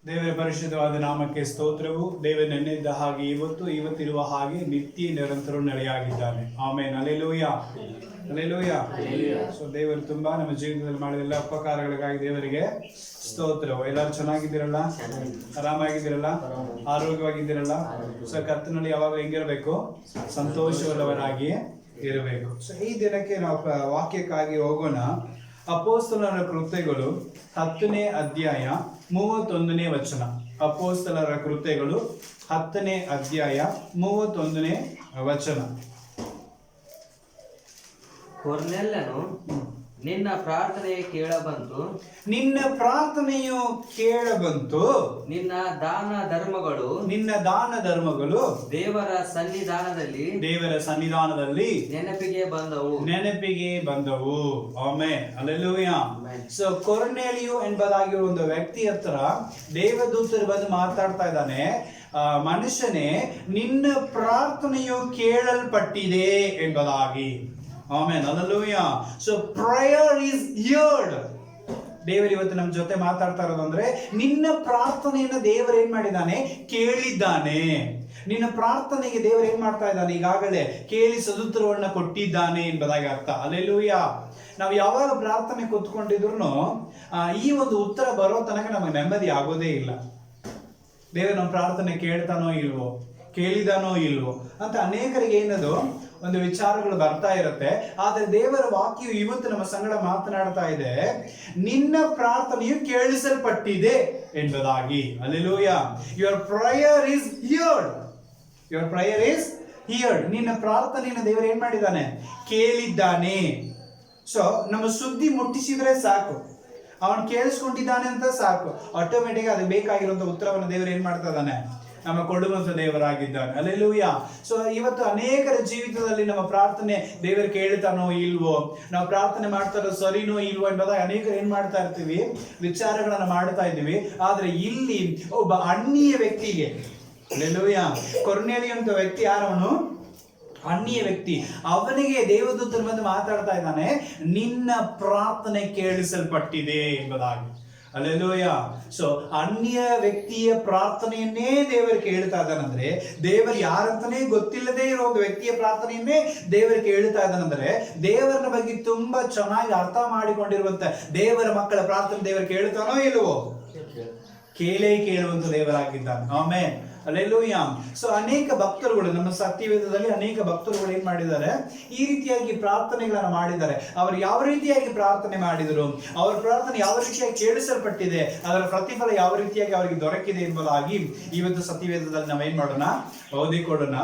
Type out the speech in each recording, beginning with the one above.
ದೇವರ ಪರಿಶುದ್ಧವಾದ ನಾಮಕ್ಕೆ ಸ್ತೋತ್ರವು. ದೇವರ ನೆನ್ನೆದ್ದ ಹಾಗೆ ಇವತ್ತಿರುವ ಹಾಗೆ ನಿತ್ಯ ನಿರಂತರ ನೆಲೆಯಾಗಿದ್ದಾನೆ. ಆಮೇನ್. Hallelujah, hallelujah. ಸೊ ದೇವರು ತುಂಬಾ ನಮ್ಮ ಜೀವನದಲ್ಲಿ ಮಾಡಿದ ಎಲ್ಲ ಉಪಕಾರಗಳಿಗಾಗಿ ದೇವರಿಗೆ ಸ್ತೋತ್ರವು. ಎಲ್ಲರೂ ಚೆನ್ನಾಗಿದ್ದೀರಲ್ಲ, ಆರಾಮಾಗಿದ್ದೀರಲ್ಲ, ಆರೋಗ್ಯವಾಗಿದ್ದೀರಲ್ಲ. ಸೊ ಕರ್ತನಲ್ಲಿ ಯಾವಾಗ ಹೆಂಗಿರಬೇಕು? ಸಂತೋಷವುಳ್ಳವರಾಗಿ ಇರಬೇಕು. ಸೊ ಈ ದಿನಕ್ಕೆ ನಾವು ವಾಕ್ಯಕ್ಕಾಗಿ ಹೋಗೋಣ. ಅಪೊಸ್ತಲರ ಕೃತ್ಯಗಳು 10ನೇ ಅಧ್ಯಾಯ 31ನೇ ವಚನ. ಅಪೊಸ್ತಲರ ಕೃತ್ಯಗಳು 10ನೇ ಅಧ್ಯಾಯ 31ನೇ ವಚನ. ಕೊರ್ನೆಲ್ಯನು ನಿನ್ನ ಪ್ರಾರ್ಥನೆಯು ಕೇಳಬಂತು, ನಿನ್ನ ಪ್ರಾರ್ಥನೆಯು ಕೇಳಬಂತು, ನಿನ್ನ ದಾನ ಧರ್ಮಗಳು ದೇವರ ಸನ್ನಿಧಾನದಲ್ಲಿ ನೆನಪಿಗೆ ಬಂದವು. Amen, hallelujah. ಸೊ ಕೊರ್ನೆಲಿಯು ಎಂಬುದಾಗಿರುವ ಒಂದು ವ್ಯಕ್ತಿ ಹತ್ರ ದೇವದೂತರು ಬಂದು ಮಾತಾಡ್ತಾ ಇದ್ದಾನೆ, ಮನುಷ್ಯನೇ ನಿನ್ನ ಪ್ರಾರ್ಥನೆಯು ಕೇಳಲ್ಪಟ್ಟಿದೆ ಎಂಬುದಾಗಿ. Amen, hallelujah. So prayer is heard. ದೇವರು ಇವತ್ತು ನಮ್ಮ ಜೊತೆ ಮಾತಾಡ್ತಾ ಇರೋದಂದ್ರೆ ನಿನ್ನ ಪ್ರಾರ್ಥನೆಯನ್ನ ದೇವರು ಏನ್ ಮಾಡಿದ್ದಾನೆ? ಕೇಳಿದ್ದಾನೆ. ನಿನ್ನ ಪ್ರಾರ್ಥನೆಗೆ ದೇವರು ಏನ್ ಮಾಡ್ತಾ ಇದ್ದಾನೆ? ಈಗಾಗಲೇ ಕೇಳಿ ಸದುತ್ತರವನ್ನ ಕೊಟ್ಟಿದ್ದಾನೆ ಎಂಬುದಾಗಿ ಅರ್ಥ. ಹಲ್ಲೆಲೂಯಾ. ನಾವು ಯಾವಾಗ ಪ್ರಾರ್ಥನೆ ಕೂತ್ಕೊಂಡಿದ್ರು ಈ ಒಂದು ಉತ್ತರ ಬರೋ ತನಕ ನಮಗೆ ನೆಮ್ಮದಿ ಆಗೋದೇ ಇಲ್ಲ. ದೇವರು ನಮ್ಮ ಪ್ರಾರ್ಥನೆ ಕೇಳ್ತಾನೋ ಇಲ್ವೋ, ಕೇಳಿದಾನೋ ಇಲ್ವೋ ಅಂತ ಅನೇಕರಿಗೆ ಏನದು ಒಂದು ವಿಚಾರಗಳು ಬರ್ತಾ ಇರುತ್ತೆ. ಆದ್ರೆ ದೇವರ ವಾಕ್ಯವು ಇವತ್ತು ನಮ್ಮ ಸಂಗಡ ಮಾತನಾಡ್ತಾ ಇದೆ, ನಿನ್ನ ಪ್ರಾರ್ಥನೆಯು ಕೇಳಿಸಲ್ಪಟ್ಟಿದೆ ಎಂಬುದಾಗಿ. Hallelujah. Your prayer is heard. Your prayer is heard. ನಿನ್ನ ಪ್ರಾರ್ಥನೆಯನ್ನು ದೇವರು ಏನ್ ಮಾಡಿದ್ದಾನೆ? ಕೇಳಿದ್ದಾನೆ. ಸೊ ನಮ್ಮ ಸುದ್ದಿ ಮುಟ್ಟಿಸಿದ್ರೆ ಸಾಕು, ಅವನು ಕೇಳಿಸ್ಕೊಂಡಿದ್ದಾನೆ ಅಂತ ಸಾಕು, ಆಟೋಮೆಟಿಕ್ ಅದು ಬೇಕಾಗಿರುವಂತ ಉತ್ತರವನ್ನು ದೇವರು ಏನ್ ಮಾಡ್ತಾ ಇದ್ದಾನೆ? ನಮ್ಮ ಕೊಡುವಂತ ದೇವರಾಗಿದ್ದಾನೆ. ಹಲ್ಲೆಲೂಯಾ. ಸೊ ಇವತ್ತು ಅನೇಕರ ಜೀವಿತದಲ್ಲಿ ನಮ್ಮ ಪ್ರಾರ್ಥನೆ ದೇವರು ಕೇಳ್ತಾನೋ ಇಲ್ವೋ, ನಾವು ಪ್ರಾರ್ಥನೆ ಮಾಡ್ತಾ ಇರೋದು ಸರಿನೋ ಇಲ್ವೋ ಎಂಬುದಾಗಿ ಅನೇಕರು ಏನ್ ಮಾಡ್ತಾ ಇರ್ತೀವಿ? ವಿಚಾರಗಳನ್ನ ಮಾಡ್ತಾ ಇದ್ದೀವಿ. ಆದ್ರೆ ಇಲ್ಲಿ ಒಬ್ಬ ಅನ್ಯ ವ್ಯಕ್ತಿಗೆ, ಹಲ್ಲೆಲೂಯಾ, ಕೊರ್ನೆಲಿಯ ಅಂತ ವ್ಯಕ್ತಿ ಯಾರವನು? ಅನ್ಯ ವ್ಯಕ್ತಿ. ಅವನಿಗೆ ದೇವದೂತರು ಬಂದು ಮಾತಾಡ್ತಾ ಇದ್ದಾನೆ, ನಿನ್ನ ಪ್ರಾರ್ಥನೆ ಕೇಳಿಸಲ್ಪಟ್ಟಿದೆ ಎಂಬುದಾಗಿ. ಹಲ್ಲೆಲೂಯಾ. ಸೊ ಅನ್ಯ ವ್ಯಕ್ತಿಯ ಪ್ರಾರ್ಥನೆಯನ್ನೇ ದೇವರು ಕೇಳ್ತಾ ಇದ್ದಾನಂದ್ರೆ, ದೇವರು ಯಾರಂತಾನೆ ಗೊತ್ತಿಲ್ಲದೆ ಇರೋ ಒಂದು ವ್ಯಕ್ತಿಯ ಪ್ರಾರ್ಥನೆಯನ್ನೇ ದೇವರು ಕೇಳ್ತಾ ಇದ್ದಾನಂದ್ರೆ, ದೇವರನ ಬಗ್ಗೆ ತುಂಬಾ ಚೆನ್ನಾಗಿ ಅರ್ಥ ಮಾಡಿಕೊಂಡಿರುವಂತ ದೇವರ ಮಕ್ಕಳ ಪ್ರಾರ್ಥನೆ ದೇವರು ಕೇಳ್ತಾನೋ ಇಲ್ವೋ? ಕೇಳುವಂತ ದೇವರಾಗಿದ್ದಾನೆ. Amen, hallelujah. ಸೊ ಅನೇಕ ಭಕ್ತರುಗಳು ನಮ್ಮ ಸತ್ಯವೇದದಲ್ಲಿ ಅನೇಕ ಭಕ್ತರುಗಳು ಏನ್ ಮಾಡಿದ್ದಾರೆ? ಈ ರೀತಿಯಾಗಿ ಪ್ರಾರ್ಥನೆಗಳನ್ನ ಮಾಡಿದ್ದಾರೆ. ಅವರು ಯಾವ ರೀತಿಯಾಗಿ ಪ್ರಾರ್ಥನೆ ಮಾಡಿದರು, ಅವರ ಪ್ರಾರ್ಥನೆ ಯಾವ ರೀತಿಯಾಗಿ ಕೇಳಿಸಲ್ಪಟ್ಟಿದೆ, ಅದರ ಪ್ರತಿಫಲ ಯಾವ ರೀತಿಯಾಗಿ ಅವರಿಗೆ ದೊರಕಿದೆ ಎಂಬುದಾಗಿ ಇವತ್ತು ಸತ್ಯವೇದದಲ್ಲಿ ನಾವೇನ್ ಮಾಡೋಣ? ಓದಿಕೊಡೋಣ,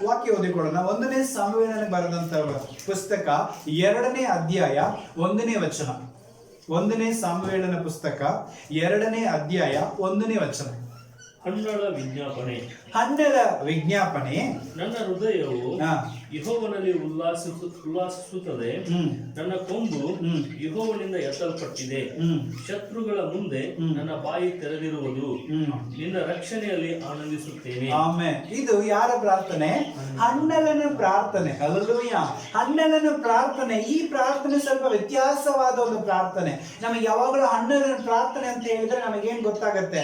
ವಾಕ್ಯ ಓದಿಕೊಡೋಣ. 1ನೇ ಸಮುವೇಲನಿಗೆ ಬರೆದಂತ ಪುಸ್ತಕ 2ನೇ ಅಧ್ಯಾಯ 1ನೇ ವಚನ. 1ನೇ ಸಮುವೇಲನ ಪುಸ್ತಕ 2ನೇ ಅಧ್ಯಾಯ 1ನೇ ವಚನ. ಹಣ್ಣಳ ವಿಜ್ಞಾಪನೆ. ನನ್ನ ಹೃದಯವು ಯೆಹೋವನಲ್ಲಿ ಉಲ್ಲಾಸಿಸುತ್ತದೆ, ನನ್ನ ಕೊಂಬು ಯೆಹೋವನಿಂದ ಎತ್ತಲ್ಪಟ್ಟಿದೆ. ಶತ್ರುಗಳ ಮುಂದೆ ನನ್ನ ಬಾಯಿ ತೆರೆದಿರುವುದು, ನಿನ್ನ ರಕ್ಷಣೆಯಲ್ಲಿ ಆನಂದಿಸುತ್ತೇನೆ. ಆಮೆನ್. ಇದು ಯಾರ ಪ್ರಾರ್ಥನೆ? ಹಣ್ಣಲನ ಪ್ರಾರ್ಥನೆ. ಹಲ್ಲೆಲೂಯಾ. ಹಣ್ಣಲನ ಪ್ರಾರ್ಥನೆ. ಈ ಪ್ರಾರ್ಥನೆ ಸ್ವಲ್ಪ ವ್ಯತ್ಯಾಸವಾದ ಒಂದು ಪ್ರಾರ್ಥನೆ. ನಮಗೆ ಯಾವಾಗಲೂ ಹಣ್ಣಲನ ಪ್ರಾರ್ಥನೆ ಅಂತ ಹೇಳಿದ್ರೆ ನಮಗೇನ್ ಗೊತ್ತಾಗತ್ತೆ?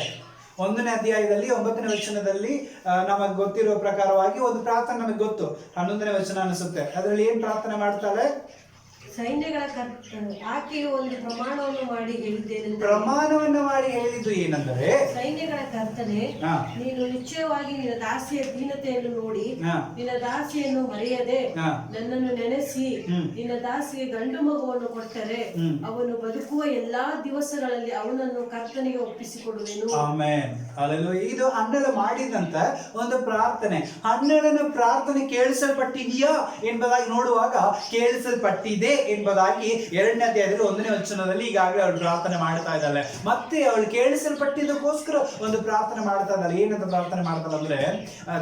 1ನೇ ಅಧ್ಯಾಯದಲ್ಲಿ 9ನೇ ವಚನದಲ್ಲಿ ನಮಗೆ ಗೊತ್ತಿರುವ ಪ್ರಕಾರವಾಗಿ ಒಂದು ಪ್ರಾರ್ಥನೆ ನಮಗೆ ಗೊತ್ತು. 11ನೇ ವಚನ ಅನಿಸುತ್ತೆ. ಅದರಲ್ಲಿ ಏನ್ ಪ್ರಾರ್ಥನೆ ಮಾಡ್ತಾಳೆ? ಸೈನ್ಯಗಳ ಆಕೆಯು ಒಂದು ಪ್ರಮಾಣವನ್ನು ಮಾಡಿ ಹೇಳಿದ್ದು ಏನಂದರೆ, ಸೈನ್ಯಗಳ ಕರ್ತನೆ, ನೀನು ನಿಶ್ಚಯವಾಗಿ ನಿನ್ನ ದಾಸಿಯ ದೀನತೆಯನ್ನು ನೋಡಿ ನಿನ್ನ ದಾಸಿಯನ್ನು ಮರೆಯದೆ ನನ್ನನ್ನು ನೆನೆಸಿ ನಿನ್ನ ದಾಸಿಗೆ ಗಂಡು ಮಗುವನ್ನು ಕೊಟ್ಟರೆ ಅವನು ಬದುಕುವ ಎಲ್ಲಾ ದಿವಸಗಳಲ್ಲಿ ಅವನನ್ನು ಕರ್ತನಿಗೆ ಒಪ್ಪಿಸಿಕೊಡುವೆನು. Amen, hallelujah. ಇದು ಹಣ್ಣಳ ಮಾಡಿದಂತ ಒಂದು ಪ್ರಾರ್ಥನೆ. ಹಣ್ಣಳನ ಪ್ರಾರ್ಥನೆ ಕೇಳಿಸಲ್ಪಟ್ಟಿದೆಯಾ ಎಂಬುದಾಗಿ ನೋಡುವಾಗ ಕೇಳಿಸಲ್ಪಟ್ಟಿದೆ ಎಂಬುದಾಗಿ 2ನೇ ಅಧ್ಯಾಯದಲ್ಲಿ 1ನೇ ವಚನದಲ್ಲಿ ಈಗಾಗಲೇ ಅವಳು ಪ್ರಾರ್ಥನೆ ಮಾಡ್ತಾ ಇದ್ದಾಳೆ. ಮತ್ತೆ ಅವಳು ಕೇಳಿಸಲ್ಪಟ್ಟಿದ್ದಕ್ಕೋಸ್ಕರ ಒಂದು ಪ್ರಾರ್ಥನೆ ಮಾಡ್ತಾ ಇದ್ದಾಳೆ. ಏನಂತ ಪ್ರಾರ್ಥನೆ ಮಾಡ್ತಾಳೆ ಅಂದ್ರೆ,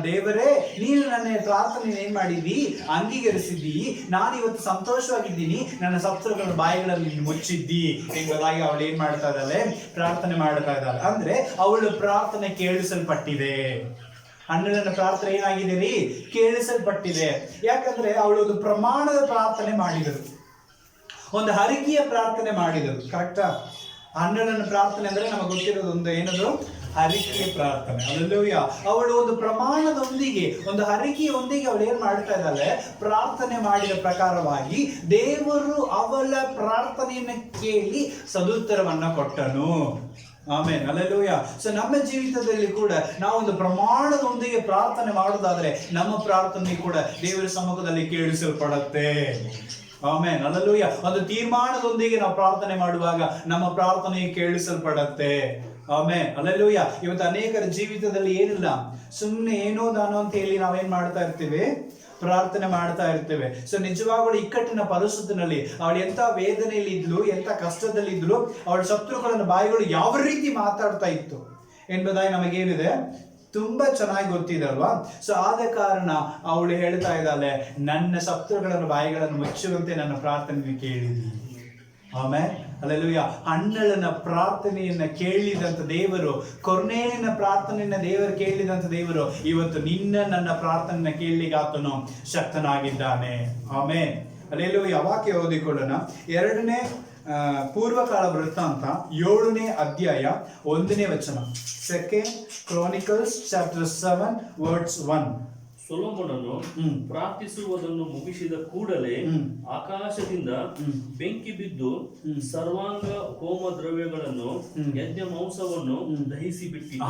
ದೇವರೇ, ನೀನು ನನ್ನ ಪ್ರಾರ್ಥನೆ ಏನ್ ಮಾಡಿದ್ದಿ? ಅಂಗೀಕರಿಸಿದ್ದಿ. ನಾನು ಇವತ್ತು ಸಂತೋಷವಾಗಿದ್ದೀನಿ. ನನ್ನ ಶತ್ರುಗಳ ಬಾಯಿಗಳಲ್ಲಿ ಮುಚ್ಚಿದ್ದಿ ಎಂಬುದಾಗಿ ಅವಳು ಏನ್ ಮಾಡ್ತಾ ಇದ್ದಾಳೆ? ಪ್ರಾರ್ಥನೆ ಮಾಡ್ತಾ ಇದ್ದಾಳೆ. ಅಂದ್ರೆ ಅವಳು ಪ್ರಾರ್ಥನೆ ಕೇಳಿಸಲ್ಪಟ್ಟಿದೆ. ಹಣ್ಣನ ಪ್ರಾರ್ಥನೆ ಏನಾಗಿದೆ ರೀ? ಕೇಳಿಸಲ್ಪಟ್ಟಿದೆ. ಯಾಕಂದ್ರೆ ಅವಳು ಒಂದು ಪ್ರಮಾಣದ ಪ್ರಾರ್ಥನೆ ಮಾಡಿದರು, ಒಂದು ಹರಿಕೆಯ ಪ್ರಾರ್ಥನೆ ಮಾಡಿದರು. ಕರೆಕ್ಟಾ? ಹನ್ನೆರಡನೇ ಪ್ರಾರ್ಥನೆ ಅಂದ್ರೆ ನಮಗೆ ಗೊತ್ತಿರೋದು ಒಂದು ಏನದು, ಹರಿಕೆಯ ಪ್ರಾರ್ಥನೆ. ಹಲ್ಲೆಲೂಯಾ. ಅವಳು ಒಂದು ಪ್ರಮಾಣದೊಂದಿಗೆ, ಒಂದು ಹರಿಕೆಯೊಂದಿಗೆ ಅವಳು ಏನ್ ಮಾಡ್ತಾ ಇದ್ದಾಳೆ, ಪ್ರಾರ್ಥನೆ ಮಾಡಿದ ಪ್ರಕಾರವಾಗಿ ದೇವರು ಅವಳ ಪ್ರಾರ್ಥನೆಯನ್ನು ಕೇಳಿ ಸದುತ್ತರವನ್ನ ಕೊಟ್ಟನು. ಆಮೆನ್. ಹಲ್ಲೆಲೂಯಾ. ಸೊ ನಮ್ಮ ಜೀವಿತದಲ್ಲಿ ಕೂಡ ನಾವು ಒಂದು ಪ್ರಮಾಣದೊಂದಿಗೆ ಪ್ರಾರ್ಥನೆ ಮಾಡೋದಾದ್ರೆ ನಮ್ಮ ಪ್ರಾರ್ಥನೆ ಕೂಡ ದೇವರ ಸಮ್ಮುಖದಲ್ಲಿ ಕೇಳಿಸಲ್ಪಡುತ್ತೆ. ಆಮೆನ್. ಹಲ್ಲೆಲೂಯಾ. ಒಂದು ತೀರ್ಮಾನದೊಂದಿಗೆ ನಾವು ಪ್ರಾರ್ಥನೆ ಮಾಡುವಾಗ ನಮ್ಮ ಪ್ರಾರ್ಥನೆ ಕೇಳಿಸಲ್ಪಡುತ್ತೆ. ಆಮೆನ್. ಹಲ್ಲೆಲೂಯಾ. ಇವತ್ತು ಅನೇಕರ ಜೀವಿತದಲ್ಲಿ ಏನಿಲ್ಲ, ಸುಮ್ಮನೆ ಏನೋ ದಾನೋ ಅಂತ ಹೇಳಿ ನಾವೇನ್ ಮಾಡ್ತಾ ಇರ್ತೀವಿ, ಪ್ರಾರ್ಥನೆ ಮಾಡ್ತಾ ಇರ್ತೇವೆ. ಸೊ ನಿಜವಾಗ್ಲೂ ಇಕ್ಕಟ್ಟಿನ ಪರಿಸ್ಥಿತಿನಲ್ಲಿ ಅವಳು ಎಂತ ವೇದನೆಯಲ್ಲಿ ಇದ್ಲು, ಎಂತ ಕಷ್ಟದಲ್ಲಿ ಇದ್ಲು, ಅವಳ ಶತ್ರುಗಳನ್ನ ಬಾಯಿಗಳು ಯಾವ ರೀತಿ ಮಾತಾಡ್ತಾ ಇತ್ತು ಎಂಬುದಾಗಿ ನಮಗೇನಿದೆ ತುಂಬಾ ಚೆನ್ನಾಗಿ ಗೊತ್ತಿದೆ ಅಲ್ವಾ. ಸೊ ಆದ ಕಾರಣ ಅವಳು ಹೇಳ್ತಾ ಇದ್ದಾಳೆ, ನನ್ನ ಶತ್ರುಗಳನ್ನು ಬಾಯಿಗಳನ್ನು ಮುಚ್ಚುವಂತೆ ನನ್ನ ಪ್ರಾರ್ಥನೆ ಕೇಳಿದ್ದೀನಿ. ಆಮೇಲೆ ಹಲ್ಲೆಲೂಯಾ. ಹನ್ನಳನ ಪ್ರಾರ್ಥನೆಯನ್ನ ಕೇಳಿದಂತ ದೇವರು, ಕೊರ್ನೇಲಿನ ಪ್ರಾರ್ಥನೆಯನ್ನ ದೇವರು ಕೇಳಿದಂತ ದೇವರು ಇವತ್ತು ನನ್ನ ಪ್ರಾರ್ಥನೆಯನ್ನ ಕೇಳಲಿಕ್ಕೆ ಆತನು ಶಕ್ತನಾಗಿದ್ದಾನೆ. ಆಮೇಲೆ ಹಲ್ಲೆಲೂಯಾ. ವಾಕ್ಯ ಓದಿಕೊಳ್ಳೋಣ. 2ನೇ ಪೂರ್ವಕಾಲ ವೃತ್ತಾಂತ 7ನೇ ಅಧ್ಯಾಯ 1ನೇ ವಚನ. 2 Chronicles chapter 7 verse 1. ಸೊಲೊಮೋನನು ಪ್ರಾರ್ಥಿಸುವುದನ್ನು ಮುಗಿಸಿದ ಕೂಡಲೇ ಆಕಾಶದಿಂದ ಬೆಂಕಿ ಬಿದ್ದು ಸರ್ವಾಂಗ ಹೋಮ ದ್ರವ್ಯಗಳನ್ನು, ಯಜ್ಞ ಮಾಂಸವನ್ನು ದಹಿಸಿ ಬಿಟ್ಟಿತು.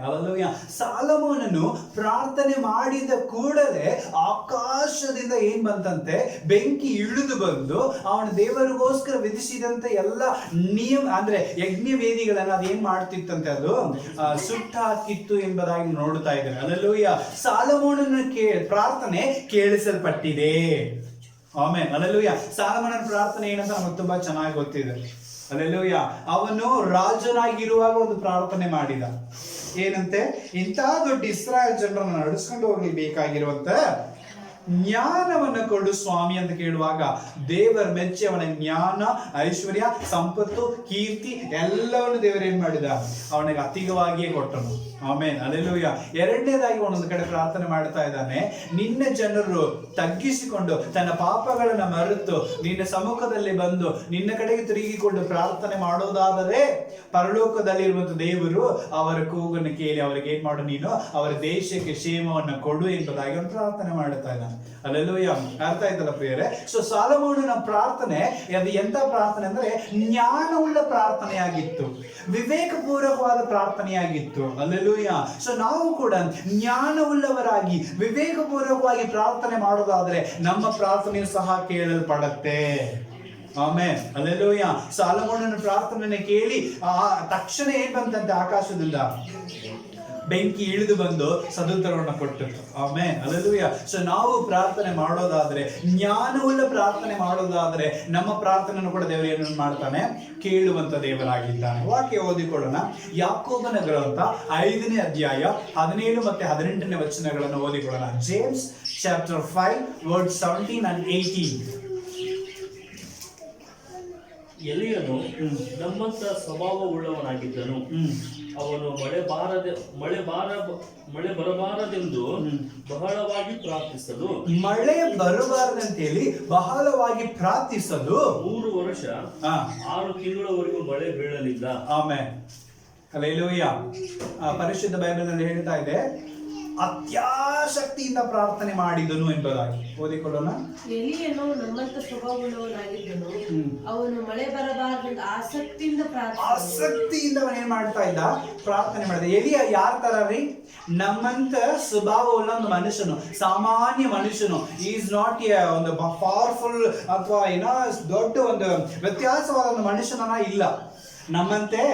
ಹಲ್ಲೆಲೂಯಾ. ಸಾಲಮೋನನು ಪ್ರಾರ್ಥನೆ ಮಾಡಿದ ಕೂಡಲೇ ಆಕಾಶದಿಂದ ಏನ್ ಬಂತಂತೆ, ಬೆಂಕಿ ಇಳಿದು ಬಂದು ಅವನ ದೇವರಿಗೋಸ್ಕರ ವಿಧಿಸಿದಂತೆ ಎಲ್ಲ ನಿಯಮ ಅಂದ್ರೆ ಯಜ್ಞ ವೇದಿಗಳನ್ನ ಅದೇನ್ ಮಾಡ್ತಿತ್ತಂತೆ, ಅದು ಸುಟ್ಟು ಹಾಕಿತ್ತು ಎಂಬುದಾಗಿ ನೋಡ್ತಾ ಇದ್ದಾರೆ. ಹಲ್ಲೆಲೂಯಾ. ಸಾಲಮೋನನ ಪ್ರಾರ್ಥನೆ ಕೇಳಿಸಲ್ಪಟ್ಟಿದೆ. ಆಮೆನ್. ಹಲ್ಲೆಲೂಯಾ. ಸಾಲಮೋನನ ಪ್ರಾರ್ಥನೆ ಏನಂತ ನಮಗೆ ತುಂಬಾ ಚೆನ್ನಾಗಿ ಗೊತ್ತಿದೆ. ಹಲ್ಲೆಲೂಯಾ. ಅವನು ರಾಜನಾಗಿರುವಾಗ ಒಂದು ಪ್ರಾರ್ಥನೆ ಮಾಡಿದ. ಏನಂತೆ, ಇಂಥ ದೊಡ್ಡ ಇಸ್ರಾಯೇಲ್ ಜನರನ್ನು ನಡೆಸ್ಕೊಂಡು ಹೋಗ್ಲಿ ಬೇಕಾಗಿರುವಂತ ಜ್ಞಾನವನ್ನು ಕೊಡು ಸ್ವಾಮಿ ಅಂತ ಕೇಳುವಾಗ ದೇವರ ಮೆಚ್ಚಿ ಅವನ ಜ್ಞಾನ, ಐಶ್ವರ್ಯ, ಸಂಪತ್ತು, ಕೀರ್ತಿ ಎಲ್ಲವನ್ನು ದೇವರು ಏನ್ ಮಾಡಿದ, ಅವನಿಗೆ ಅತಿಗವಾಗಿಯೇ ಕೊಟ್ಟನು. ಆಮೇನ್. ಹಲ್ಲೆಲೂಯಾ. 2ನೇದಾಗಿ ಒಂದೊಂದು ಕಡೆ ಪ್ರಾರ್ಥನೆ ಮಾಡ್ತಾ ಇದ್ದಾನೆ, ನಿನ್ನ ಜನರು ತಗ್ಗಿಸಿಕೊಂಡು ತನ್ನ ಪಾಪಗಳನ್ನ ಮರೆತು ನಿನ್ನ ಸಮ್ಮುಖದಲ್ಲಿ ಬಂದು ನಿನ್ನ ಕಡೆಗೆ ತಿರುಗಿಕೊಂಡು ಪ್ರಾರ್ಥನೆ ಮಾಡೋದಾದರೆ ಪರಲೋಕದಲ್ಲಿರುವಂತ ದೇವರು ಅವರ ಕೂಗನ್ನು ಕೇಳಿ ಅವರಿಗೆ ಏನ್ ಮಾಡು, ನೀನು ಅವರ ದೇಶಕ್ಕೆ ಕ್ಷೇಮವನ್ನು ಕೊಡು ಎಂಬುದಾಗಿ ಅವನು ಪ್ರಾರ್ಥನೆ ಮಾಡುತ್ತಾ ಇದ್ದಾನೆ. ಹಲ್ಲೆಲೂಯಾ. ಅರ್ಥ ಆಯ್ತಲ್ಲ ಪ್ರಿಯರೇ? ಸೊ ಸಾಲಮೋನನ ಪ್ರಾರ್ಥನೆ ಅದು ಎಂತ ಪ್ರಾರ್ಥನೆ ಅಂದ್ರೆ ಜ್ಞಾನವುಳ್ಳ ಪ್ರಾರ್ಥನೆಯಾಗಿತ್ತು, ವಿವೇಕಪೂರ್ವಕವಾದ ಪ್ರಾರ್ಥನೆಯಾಗಿತ್ತು. ಹಲ್ಲೆಲೂಯಾ. ಸೊ ನಾವು ಕೂಡ ಜ್ಞಾನವುಳ್ಳವರಾಗಿ ವಿವೇಕಪೂರ್ವಕವಾಗಿ ಪ್ರಾರ್ಥನೆ ಮಾಡೋದಾದ್ರೆ ನಮ್ಮ ಪ್ರಾರ್ಥನೆಯು ಸಹ ಕೇಳಲ್ಪಡುತ್ತೆ. ಆಮೆನ್. ಹಲ್ಲೆಲೂಯಾ. ಸಾಲಮೋನನ ಪ್ರಾರ್ಥನೆ ಕೇಳಿ ತಕ್ಷಣ ಏನ್ ಬಂತಂತೆ, ಆಕಾಶದಿಂದ ಬೆಂಕಿ ಇಳಿದು ಬಂದು ಸದುತ್ತರವನ್ನು ಕೊಟ್ಟಿತ್ತು. ಆಮೆನ್. ಹಲ್ಲೆಲೂಯಾ. ಸೊ ನಾವು ಪ್ರಾರ್ಥನೆ ಮಾಡೋದಾದ್ರೆ, ಜ್ಞಾನವುಳ್ಳ ಪ್ರಾರ್ಥನೆ ಮಾಡೋದಾದ್ರೆ ನಮ್ಮ ಪ್ರಾರ್ಥನೆಯನ್ನು ಕೂಡ ದೇವರು ಏನು ಮಾಡ್ತಾನೆ, ಕೇಳುವಂತ ದೇವರಾಗಿದ್ದಾನೆ. ವಾಕ್ಯ ಓದಿಕೊಳ್ಳೋಣ. ಯಾಕೋಬನ ಗ್ರಂಥ 5ನೇ ಅಧ್ಯಾಯ 17 ಮತ್ತೆ 18ನೇ ವಚನಗಳನ್ನು ಓದಿಕೊಳ್ಳೋಣ. James chapter 5 verse 17 and 18. ಎಲಿಯನು ನಮ್ಮಂತ ಸ್ವಭಾವವುಳ್ಳವನಾಗಿದ್ದನು. ಅವನು ಮಳೆ ಬರಬಾರದೆಂದು ಬಹಳವಾಗಿ ಪ್ರಾರ್ಥಿಸಲು, ಮಳೆ ಬರಬಾರದಂತೇಳಿ ಬಹಳವಾಗಿ ಪ್ರಾರ್ಥಿಸಲು 3 ವರ್ಷ 6 ತಿಂಗಳವರೆಗೂ ಮಳೆ ಬೀಳಲಿಲ್ಲ. ಆಮೆನ್. ಹಲ್ಲೆಲೂಯಾ. ಪರಿಶುದ್ಧ ಬೈಬಲ್ನಲ್ಲಿ ಹೇಳ್ತಾ ಇದೆ, ಅತ್ಯಾಸಕ್ತಿಯಿಂದ ಪ್ರಾರ್ಥನೆ ಮಾಡಿದನು ಎಂಬುದಾಗಿ. ಓದಿಕೊಳ್ಳೋಣ. ಎಲಿಯನು ನಮ್ಮಂತ ಸ್ವಭಾವವುಳ್ಳವನಾಗಿದ್ದನು. ಅವನು ಮಳೆ ಬರಬಾರದೆಂದು ಆಸಕ್ತಿಯಿಂದ ಅವನು ಏನ್ ಮಾಡ್ತಾ ಇದ್ದ, ಪ್ರಾರ್ಥನೆ ಮಾಡಿದ. ಎಲಿಯ ಯಾರ ತರ ರೀ? ನಮ್ಮಂತ ಸ್ವಭಾವವುಳ್ಳ ಒಂದು ಮನುಷ್ಯನು, ಸಾಮಾನ್ಯ ಮನುಷ್ಯನು. ಈಸ್ ನಾಟ್ ಒಂದು ಪವರ್ಫುಲ್ ಅಥವಾ ಏನೋ ದೊಡ್ಡ ಒಂದು ವ್ಯತ್ಯಾಸವಾದ ಒಂದು ಮನುಷ್ಯನ ಇಲ್ಲ. ನಮ್ಮಂತೆ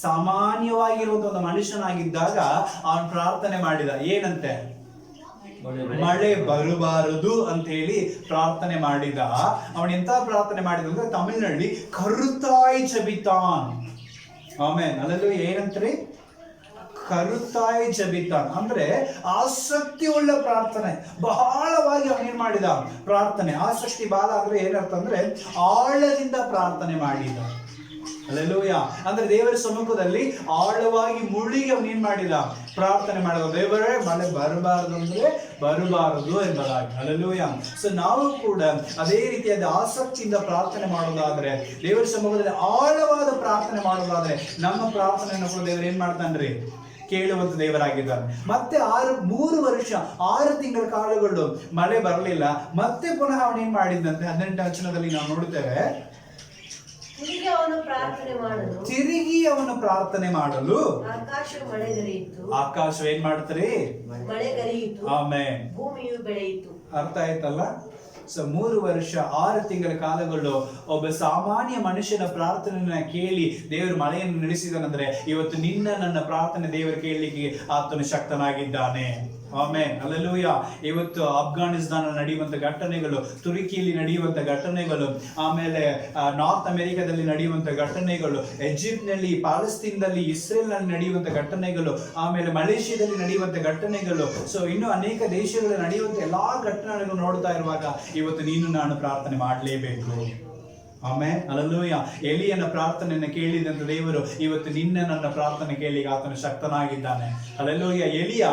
ಸಾಮಾನ್ಯವಾಗಿರುವಂತ ಒಂದು ಮನುಷ್ಯನಾಗಿದ್ದಾಗ ಅವನು ಪ್ರಾರ್ಥನೆ ಮಾಡಿದ. ಏನಂತೆ, ಮಳೆ ಬರಬಾರದು ಅಂತ ಹೇಳಿ ಪ್ರಾರ್ಥನೆ ಮಾಡಿದ. ಅವನು ಎಂತ ಪ್ರಾರ್ಥನೆ ಮಾಡಿದ ಅಂದ್ರೆ ತಮಿಳ್ನಲ್ಲಿ ಕರುತಾಯ್ ಜಬಿತಾನ್. ಆಮೇನ್. ಅಲ್ಲೂ ಏನಂತ್ರಿ, ಕರುತಾಯ್ ಜಬಿತಾನ್ ಅಂದ್ರೆ ಆಸಕ್ತಿ ಉಳ್ಳ ಪ್ರಾರ್ಥನೆ. ಬಹಳವಾಗಿ ಅವನೇನ್ ಮಾಡಿದ ಪ್ರಾರ್ಥನೆ. ಆಸಕ್ತಿ ಬಾಳ ಅಂದ್ರೆ ಏನರ್ಥ ಅಂದ್ರೆ ಆಳದಿಂದ ಪ್ರಾರ್ಥನೆ ಮಾಡಿದ. ಹಲ್ಲೆಲೂಯಾ. ಅಂದ್ರೆ ದೇವರ ಸಮ್ಮುಖದಲ್ಲಿ ಆಳವಾಗಿ ಮುಳುಗಿ ಅವನು ಏನ್ ಮಾಡಿದ, ಪ್ರಾರ್ಥನೆ ಮಾಡಿದ. ದೇವರೇ ಮಳೆ ಬರಬಾರದು ಅಂದ್ರೆ ಬರಬಾರದು ಎಂಬುದಾಗಿ. ಹಲ್ಲೆಲೂಯಾ. ಸೊ ನಾವು ಕೂಡ ಅದೇ ರೀತಿಯಾದ ಆಸಕ್ತಿಯಿಂದ ಪ್ರಾರ್ಥನೆ ಮಾಡೋದಾದ್ರೆ, ದೇವರ ಸಮ್ಮುಖದಲ್ಲಿ ಆಳವಾದ ಪ್ರಾರ್ಥನೆ ಮಾಡೋದಾದ್ರೆ, ನಮ್ಮ ಪ್ರಾರ್ಥನೆಯನ್ನು ಕೂಡ ದೇವರು ಏನ್ ಮಾಡ್ತಾನ್ರಿ, ಕೇಳುವಂತ ದೇವರಾಗಿದ್ದಾನೆ. ಮತ್ತೆ 3 ವರ್ಷ 6 ತಿಂಗಳ ಕಾಲಗಳು ಮಳೆ ಬರಲಿಲ್ಲ. ಮತ್ತೆ ಪುನಃ ಅವನೇನ್ ಮಾಡಿದಂತೆ 18ನೇ ವಚನದಲ್ಲಿ ನಾವು ನೋಡುತ್ತೇವೆ, ತಿರುಗಿ ಅವನು ಪ್ರಾರ್ಥನೆ ಮಾಡಲು ಆಕಾಶ ಏನ್ ಮಾಡ್ತಾರೆ, ಮಳೆಗರೆಯಿತು, ಆಮೇಲೆ ಭೂಮಿಯು ಬೆಳೆಯಿತು. ಅರ್ಥ ಆಯ್ತಲ್ಲ. ಸೊ 3 ವರ್ಷ 6 ತಿಂಗಳ ಕಾಲಗಳು ಒಬ್ಬ ಸಾಮಾನ್ಯ ಮನುಷ್ಯನ ಪ್ರಾರ್ಥನೆಯನ್ನ ಕೇಳಿ ದೇವರು ಮಳೆಯನ್ನು ನಡೆಸಿದನಂದ್ರೆ, ಇವತ್ತು ನಿನ್ನ ನನ್ನ ಪ್ರಾರ್ಥನೆ ದೇವರು ಕೇಳಲಿಕ್ಕೆ ಆತನು ಶಕ್ತನಾಗಿದ್ದಾನೆ. Amen, hallelujah. ಇವತ್ತು ಅಫ್ಘಾನಿಸ್ತಾನ ನಡೆಯುವಂತ ಘಟನೆಗಳು, ತುರ್ಕಿಯಲ್ಲಿ ನಡೆಯುವಂತ ಘಟನೆಗಳು, ಆಮೇಲೆ ನಾರ್ತ್ ಅಮೆರಿಕಾದಲ್ಲಿ ನಡೆಯುವಂತ ಘಟನೆಗಳು, ಈಜಿಪ್ಟ್ನಲ್ಲಿ, ಪಾಲಸ್ತೀನದಲ್ಲಿ, ಇಸ್ರೇಲ್ನಲ್ಲಿ ನಡೆಯುವಂತ ಘಟನೆಗಳು, ಆಮೇಲೆ ಮಲೇಷಿಯಾದಲ್ಲಿ ನಡೆಯುವಂತ ಘಟನೆಗಳು, ಸೊ ಇನ್ನು ಅನೇಕ ದೇಶಗಳಲ್ಲಿ ನಡೆಯುವಂತ ಎಲ್ಲಾ ಘಟನೆಗಳು ನೋಡ್ತಾ ಇರುವಾಗ ಇವತ್ತು ನೀನು ನಾನು ಪ್ರಾರ್ಥನೆ ಮಾಡಲೇಬೇಕು. Amen, hallelujah. ಎಲಿಯನ ಪ್ರಾರ್ಥನೆಯನ್ನು ಕೇಳಿದಂತ ದೇವರು ಇವತ್ತು ನಿನ್ನ ನನ್ನ ಪ್ರಾರ್ಥನೆ ಕೇಳಿ ಆತನು ಶಕ್ತನಾಗಿದ್ದಾನೆ. ಹಲ್ಲೆಲೂಯಾ. ಎಲಿಯ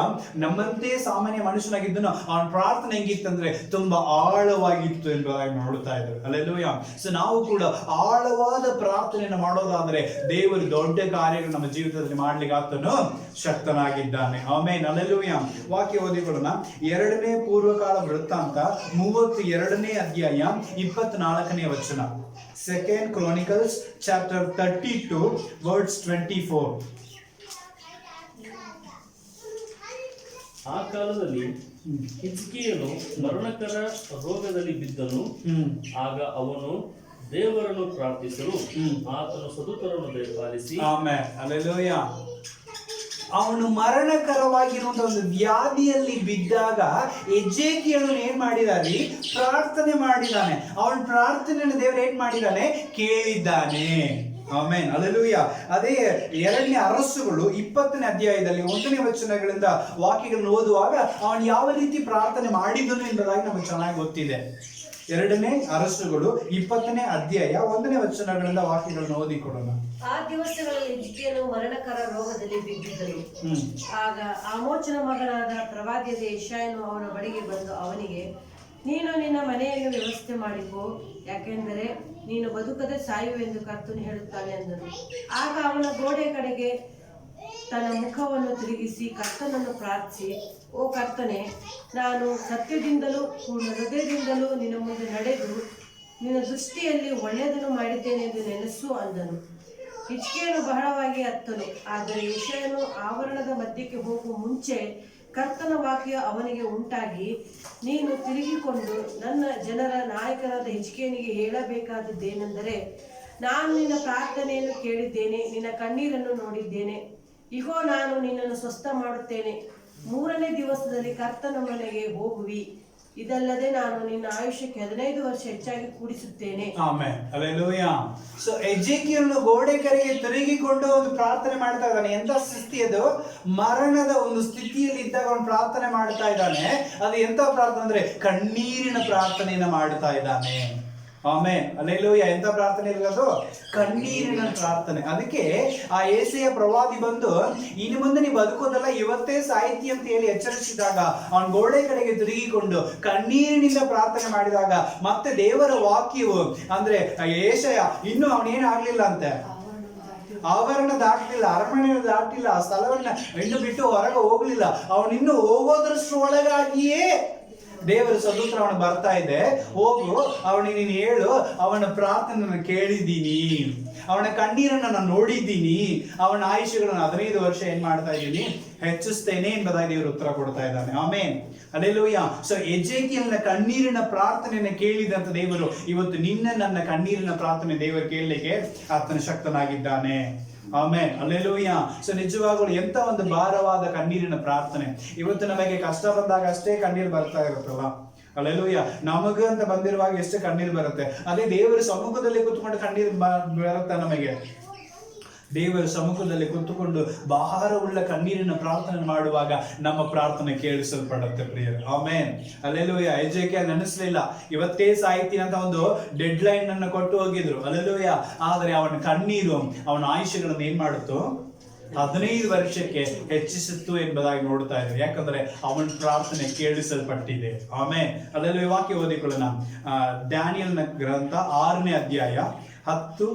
ನಮ್ಮಂತೆ ಸಾಮಾನ್ಯ ಮನುಷ್ಯನಾಗಿದ್ದನು, ಅವನ ಪ್ರಾರ್ಥನೆ ಹೆಂಗಿತ್ತಂದ್ರೆ ತುಂಬಾ ಆಳವಾಗಿತ್ತು ಎಂಬುದಾಗಿ ನೋಡ್ತಾ ಇದ್ರು. ಹಲ್ಲೆಲೂಯಾ. ಸೊ ನಾವು ಕೂಡ ಆಳವಾದ ಪ್ರಾರ್ಥನೆಯನ್ನು ಮಾಡೋದಾದ್ರೆ ದೇವರು ದೊಡ್ಡ ಕಾರ್ಯಗಳು ನಮ್ಮ ಜೀವಿತದಲ್ಲಿ ಮಾಡ್ಲಿಕ್ಕೆ ಆತನು ಶಕ್ತನಾಗಿದ್ದಾನೆ. Amen, hallelujah. ವಾಕ್ಯ ಓದಿಕೊಳ್ಳೋಣ. 2ನೇ ಪೂರ್ವಕಾಲ ವೃತ್ತಾಂತ 32ನೇ ಅಧ್ಯಾಯ 24ನೇ ವಚನ. 2 Chronicles chapter 32 verse 24. ಆ ಕಾಲದಲ್ಲಿ ಹಿಜ್ಕೀಯನು ಮರಣಕರ ರೋಗದಲ್ಲಿ ಬಿದ್ದನು. ಆಗ ಅವನು ದೇವರನ್ನು ಪ್ರಾರ್ಥಿಸಲು ಆತನು ಸದುತ್ತರವನ್ನು ದಯಪಾಲಿಸಿ. Amen, hallelujah. ಅವನು ಮರಣಕರವಾಗಿರುವಂತಹ ಒಂದು ವ್ಯಾಧಿಯಲ್ಲಿ ಬಿದ್ದಾಗ ಎಜೇಕಿಯನು ಏನ್ ಮಾಡಿದಾನೆ, ಪ್ರಾರ್ಥನೆ ಮಾಡಿದ್ದಾನೆ. ಅವನ ಪ್ರಾರ್ಥನೆಯನ್ನು ದೇವರು ಏನ್ ಮಾಡಿದ್ದಾನೆ, ಕೇಳಿದ್ದಾನೆ. Amen, hallelujah. ಅದೇ 2ನೇ ಅರಸುಗಳು 20ನೇ ಅಧ್ಯಾಯದಲ್ಲಿ 1ನೇ ವಚನಗಳಿಂದ ವಾಕ್ಯಗಳನ್ನು ಓದುವಾಗ ಅವನು ಯಾವ ರೀತಿ ಪ್ರಾರ್ಥನೆ ಮಾಡಿದನು ಎಂಬುದಾಗಿ ನಮಗೆ ಚೆನ್ನಾಗಿ ಗೊತ್ತಿದೆ. 2ನೇ ಅರಸುಗಳು 20ನೇ ಅಧ್ಯಾಯ 1ನೇ ವಚನಗಳಿಂದ ವಾಕ್ಯಗಳನ್ನು ಓದಿಕೊಡೋಣ. ಆ ದಿವಸಗಳಲ್ಲಿ ಹಿಜ್ಕೀಯನು ಮರಣಕರ ರೋಗದಲ್ಲಿ ಬಿದ್ದಿದ್ದನು. ಆಗ ಆಮೋಚನ ಮಗನಾದ ಪ್ರವಾದಿಯಾದ ಯೆಶಾಯನು ಅವನ ಬಳಿಗೆ ಬಂದು ಅವನಿಗೆ, ನೀನು ನಿನ್ನ ಮನೆಯನ್ನು ವ್ಯವಸ್ಥೆ ಮಾಡಿಕೋ, ಯಾಕೆಂದರೆ ನೀನು ಬದುಕದೆ ಸಾಯುವೆಂದು ಕರ್ತನು ಹೇಳುತ್ತಾನೆ ಅಂದನು. ಆಗ ಅವನ ಗೋಡೆ ಕಡೆಗೆ ತನ್ನ ಮುಖವನ್ನು ತಿರುಗಿಸಿ ಕರ್ತನನ್ನು ಪ್ರಾರ್ಥಿಸಿ, ಓ ಕರ್ತನೆ, ನಾನು ಸತ್ಯದಿಂದಲೂ ಪೂರ್ಣ ಹೃದಯದಿಂದಲೂ ನಿನ್ನ ಮುಂದೆ ನಡೆದು ನಿನ್ನ ದೃಷ್ಟಿಯಲ್ಲಿ ಒಳ್ಳೆಯದನ್ನು ಮಾಡಿದ್ದೇನೆ ಎಂದು ನೆನೆಸು ಅಂದನು. ಹಿಜ್ಕೀಯನು ಬಹಳವಾಗಿ ಅತ್ತನು. ಆದರೆ ಯೆಶಾಯನು ಆವರಣದ ಮಧ್ಯಕ್ಕೆ ಹೋಗುವ ಮುಂಚೆ ಕರ್ತನ ವಾಕ್ಯ ಅವನಿಗೆ ಉಂಟಾಗಿ, ನೀನು ತಿರುಗಿಕೊಂಡು ನನ್ನ ಜನರ ನಾಯಕನಾದ ಹಿಜ್ಕೀಯನಿಗೆ ಹೇಳಬೇಕಾದದ್ದೇನೆಂದರೆ, ನಾನು ನಿನ್ನ ಪ್ರಾರ್ಥನೆಯನ್ನು ಕೇಳಿದ್ದೇನೆ, ನಿನ್ನ ಕಣ್ಣೀರನ್ನು ನೋಡಿದ್ದೇನೆ. ಇಗೋ, ನಾನು ನಿನ್ನನ್ನು ಸ್ವಸ್ಥ ಮಾಡುತ್ತೇನೆ. 3ನೇ ದಿವಸದಲ್ಲಿ ಕರ್ತನ ಮನೆಗೆ ಹೋಗುವಿ. ಇದಲ್ಲದೆ ನಾನು ನಿನ್ನ ಆಯುಷ್ಯಕ್ಕೆ 15 ವರ್ಷ ಹೆಚ್ಚಾಗಿ ಕೂಡಿಸುತ್ತೇನೆ. Amen, hallelujah. ಸೊ ಎಜೇಕಿಯನು ಗೋಡೆ ಕರೆಗೆ ತಿರುಗಿಕೊಂಡು ಒಂದು ಪ್ರಾರ್ಥನೆ ಮಾಡ್ತಾ ಇದ್ದಾನೆ. ಎಂತ ಸ್ಥಿತಿ ಅದು? ಮರಣದ ಒಂದು ಸ್ಥಿತಿಯಲ್ಲಿ ಇದ್ದಾಗ ಅವನು ಪ್ರಾರ್ಥನೆ ಮಾಡ್ತಾ ಇದ್ದಾನೆ. ಅದು ಎಂತ ಪ್ರಾರ್ಥನೆ ಅಂದ್ರೆ ಕಣ್ಣೀರಿನ ಪ್ರಾರ್ಥನೆಯನ್ನ ಮಾಡ್ತಾ ಇದ್ದಾನೆ. Amen, hallelujah. ಎಂತ ಪ್ರಾರ್ಥನೆ ಇರೋದು? ಕಣ್ಣೀರಿನ ಪ್ರಾರ್ಥನೆ. ಅದಕ್ಕೆ ಆ ಯೆಶಾಯ ಪ್ರವಾದಿ ಬಂದು, ಇನ್ನು ಮುಂದೆ ನೀವು ಬದುಕೋದಲ್ಲ, ಇವತ್ತೇ ಸಾಹಿತಿ ಅಂತ ಹೇಳಿ ಎಚ್ಚರಿಸಿದಾಗ ಅವನ ಗೋಡೆ ಕಡೆಗೆ ತಿರುಗಿಕೊಂಡು ಕಣ್ಣೀರಿನಿಂದ ಪ್ರಾರ್ಥನೆ ಮಾಡಿದಾಗ ಮತ್ತೆ ದೇವರ ವಾಕ್ಯವು ಅಂದ್ರೆ ಯೆಶಾಯ ಇನ್ನೂ ಅವನೇನು ಆಗ್ಲಿಲ್ಲ ಅಂತೆ, ಆವರಣ ದಾಟಲಿಲ್ಲ, ಅರಮನೆ ದಾಟಲಿಲ್ಲ, ಆ ಸ್ಥಳವನ್ನ ಇನ್ನು ಬಿಟ್ಟು ಹೊರಗೆ ಹೋಗ್ಲಿಲ್ಲ. ಅವನಿನ್ನು ಹೋಗೋದ್ರಷ್ಟೊಳಗಾಗಿಯೇ ದೇವರ ಸದೂತ್ರ ಅವನು ಬರ್ತಾ ಇದೆ, ಹೋಗು, ಅವನಿಗೆ ನೀನು ಹೇಳು, ಅವನ ಪ್ರಾರ್ಥನೆಯನ್ನು ಕೇಳಿದ್ದೀನಿ, ಅವನ ಕಣ್ಣೀರನ್ನು ನಾನು ನೋಡಿದ್ದೀನಿ, ಅವನ ಆಯುಷ್ಯಗಳನ್ನು 15 ವರ್ಷ ಏನ್ ಮಾಡ್ತಾ ಇದ್ದೀನಿ, ಹೆಚ್ಚಿಸ್ತೇನೆ ಎಂಬುದಾಗಿ ದೇವರು ಉತ್ತರ ಕೊಡ್ತಾ ಇದ್ದಾನೆ. Amen, hallelujah. ಸೊ ಎಜೇಕಿಯಲ್ನ ಕಣ್ಣೀರಿನ ಪ್ರಾರ್ಥನೆಯನ್ನು ಕೇಳಿದಂತ ದೇವರು ಇವತ್ತು ನಿನ್ನ ನನ್ನ ಕಣ್ಣೀರಿನ ಪ್ರಾರ್ಥನೆ ದೇವರು ಕೇಳಲಿಕ್ಕೆ ಆತನ ಶಕ್ತನಾಗಿದ್ದಾನೆ. Amen, hallelujah. ಸೊ ನಿಜವಾಗಲೂ ಎಂತ ಒಂದು ಭಾರವಾದ ಕಣ್ಣೀರಿನ ಪ್ರಾರ್ಥನೆ. ಇವತ್ತು ನಮಗೆ ಕಷ್ಟ ಬಂದಾಗ ಅಷ್ಟೇ ಕಣ್ಣೀರು ಬರ್ತಾ ಇರುತ್ತಲ್ಲ, ಹಲ್ಲೆಲೂಯಾ. ನಮಗ ಅಂತ ಬಂದಿರುವಾಗ ಎಷ್ಟು ಕಣ್ಣೀರು ಬರುತ್ತೆ. ಅದೇ ದೇವರ ಸಮ್ಮುಖದಲ್ಲಿ ಕೂತ್ಕೊಂಡು ಕಣ್ಣೀರು ಬರುತ್ತೆ ನಮಗೆ. ದೇವರ ಸಮ್ಮುಖದಲ್ಲಿ ಕುತ್ತುಕೊಂಡು ಭಾರವುಳ್ಳ ಕಣ್ಣೀರಿನ ಪ್ರಾರ್ಥನೆ ಮಾಡುವಾಗ ನಮ್ಮ ಪ್ರಾರ್ಥನೆ ಕೇಳಿಸಲ್ಪಡುತ್ತೆ ಪ್ರಿಯರು. ಆಮೇನ್. ಅಲ್ಲೆಲೂಯ. ಎಜೆಕಿಯೇಲ್ ನೆನೆಸಲಿಲ್ಲ, ಇವತ್ತೇ ಸಾಯ್ತೀನಿ ಅಂತ ಒಂದು ಡೆಡ್ ಲೈನ್ ಅನ್ನು ಕೊಟ್ಟು ಹೋಗಿದ್ರು. ಅಲ್ಲೆಲೂಯ. ಆದರೆ ಅವನ ಕಣ್ಣೀರು ಅವನ ಆಯುಷ್ಯಗಳನ್ನು ಏನ್ ಮಾಡುತ್ತು, 15 ವರ್ಷಕ್ಕೆ ಹೆಚ್ಚಿಸಿತ್ತು ಎಂಬುದಾಗಿ ನೋಡ್ತಾ ಇದ್ದೇವೆ. ಯಾಕಂದ್ರೆ ಅವನ ಪ್ರಾರ್ಥನೆ ಕೇಳಿಸಲ್ಪಟ್ಟಿದೆ. ಆಮೇಲೆ ಅದರಲ್ಲಿ ವಾಕ್ಯ ಓದಿಕೊಳ್ಳೋಣ. ಡ್ಯಾನಿಯಲ್ನ ಗ್ರಂಥ 6ನೇ ಅಧ್ಯಾಯ 10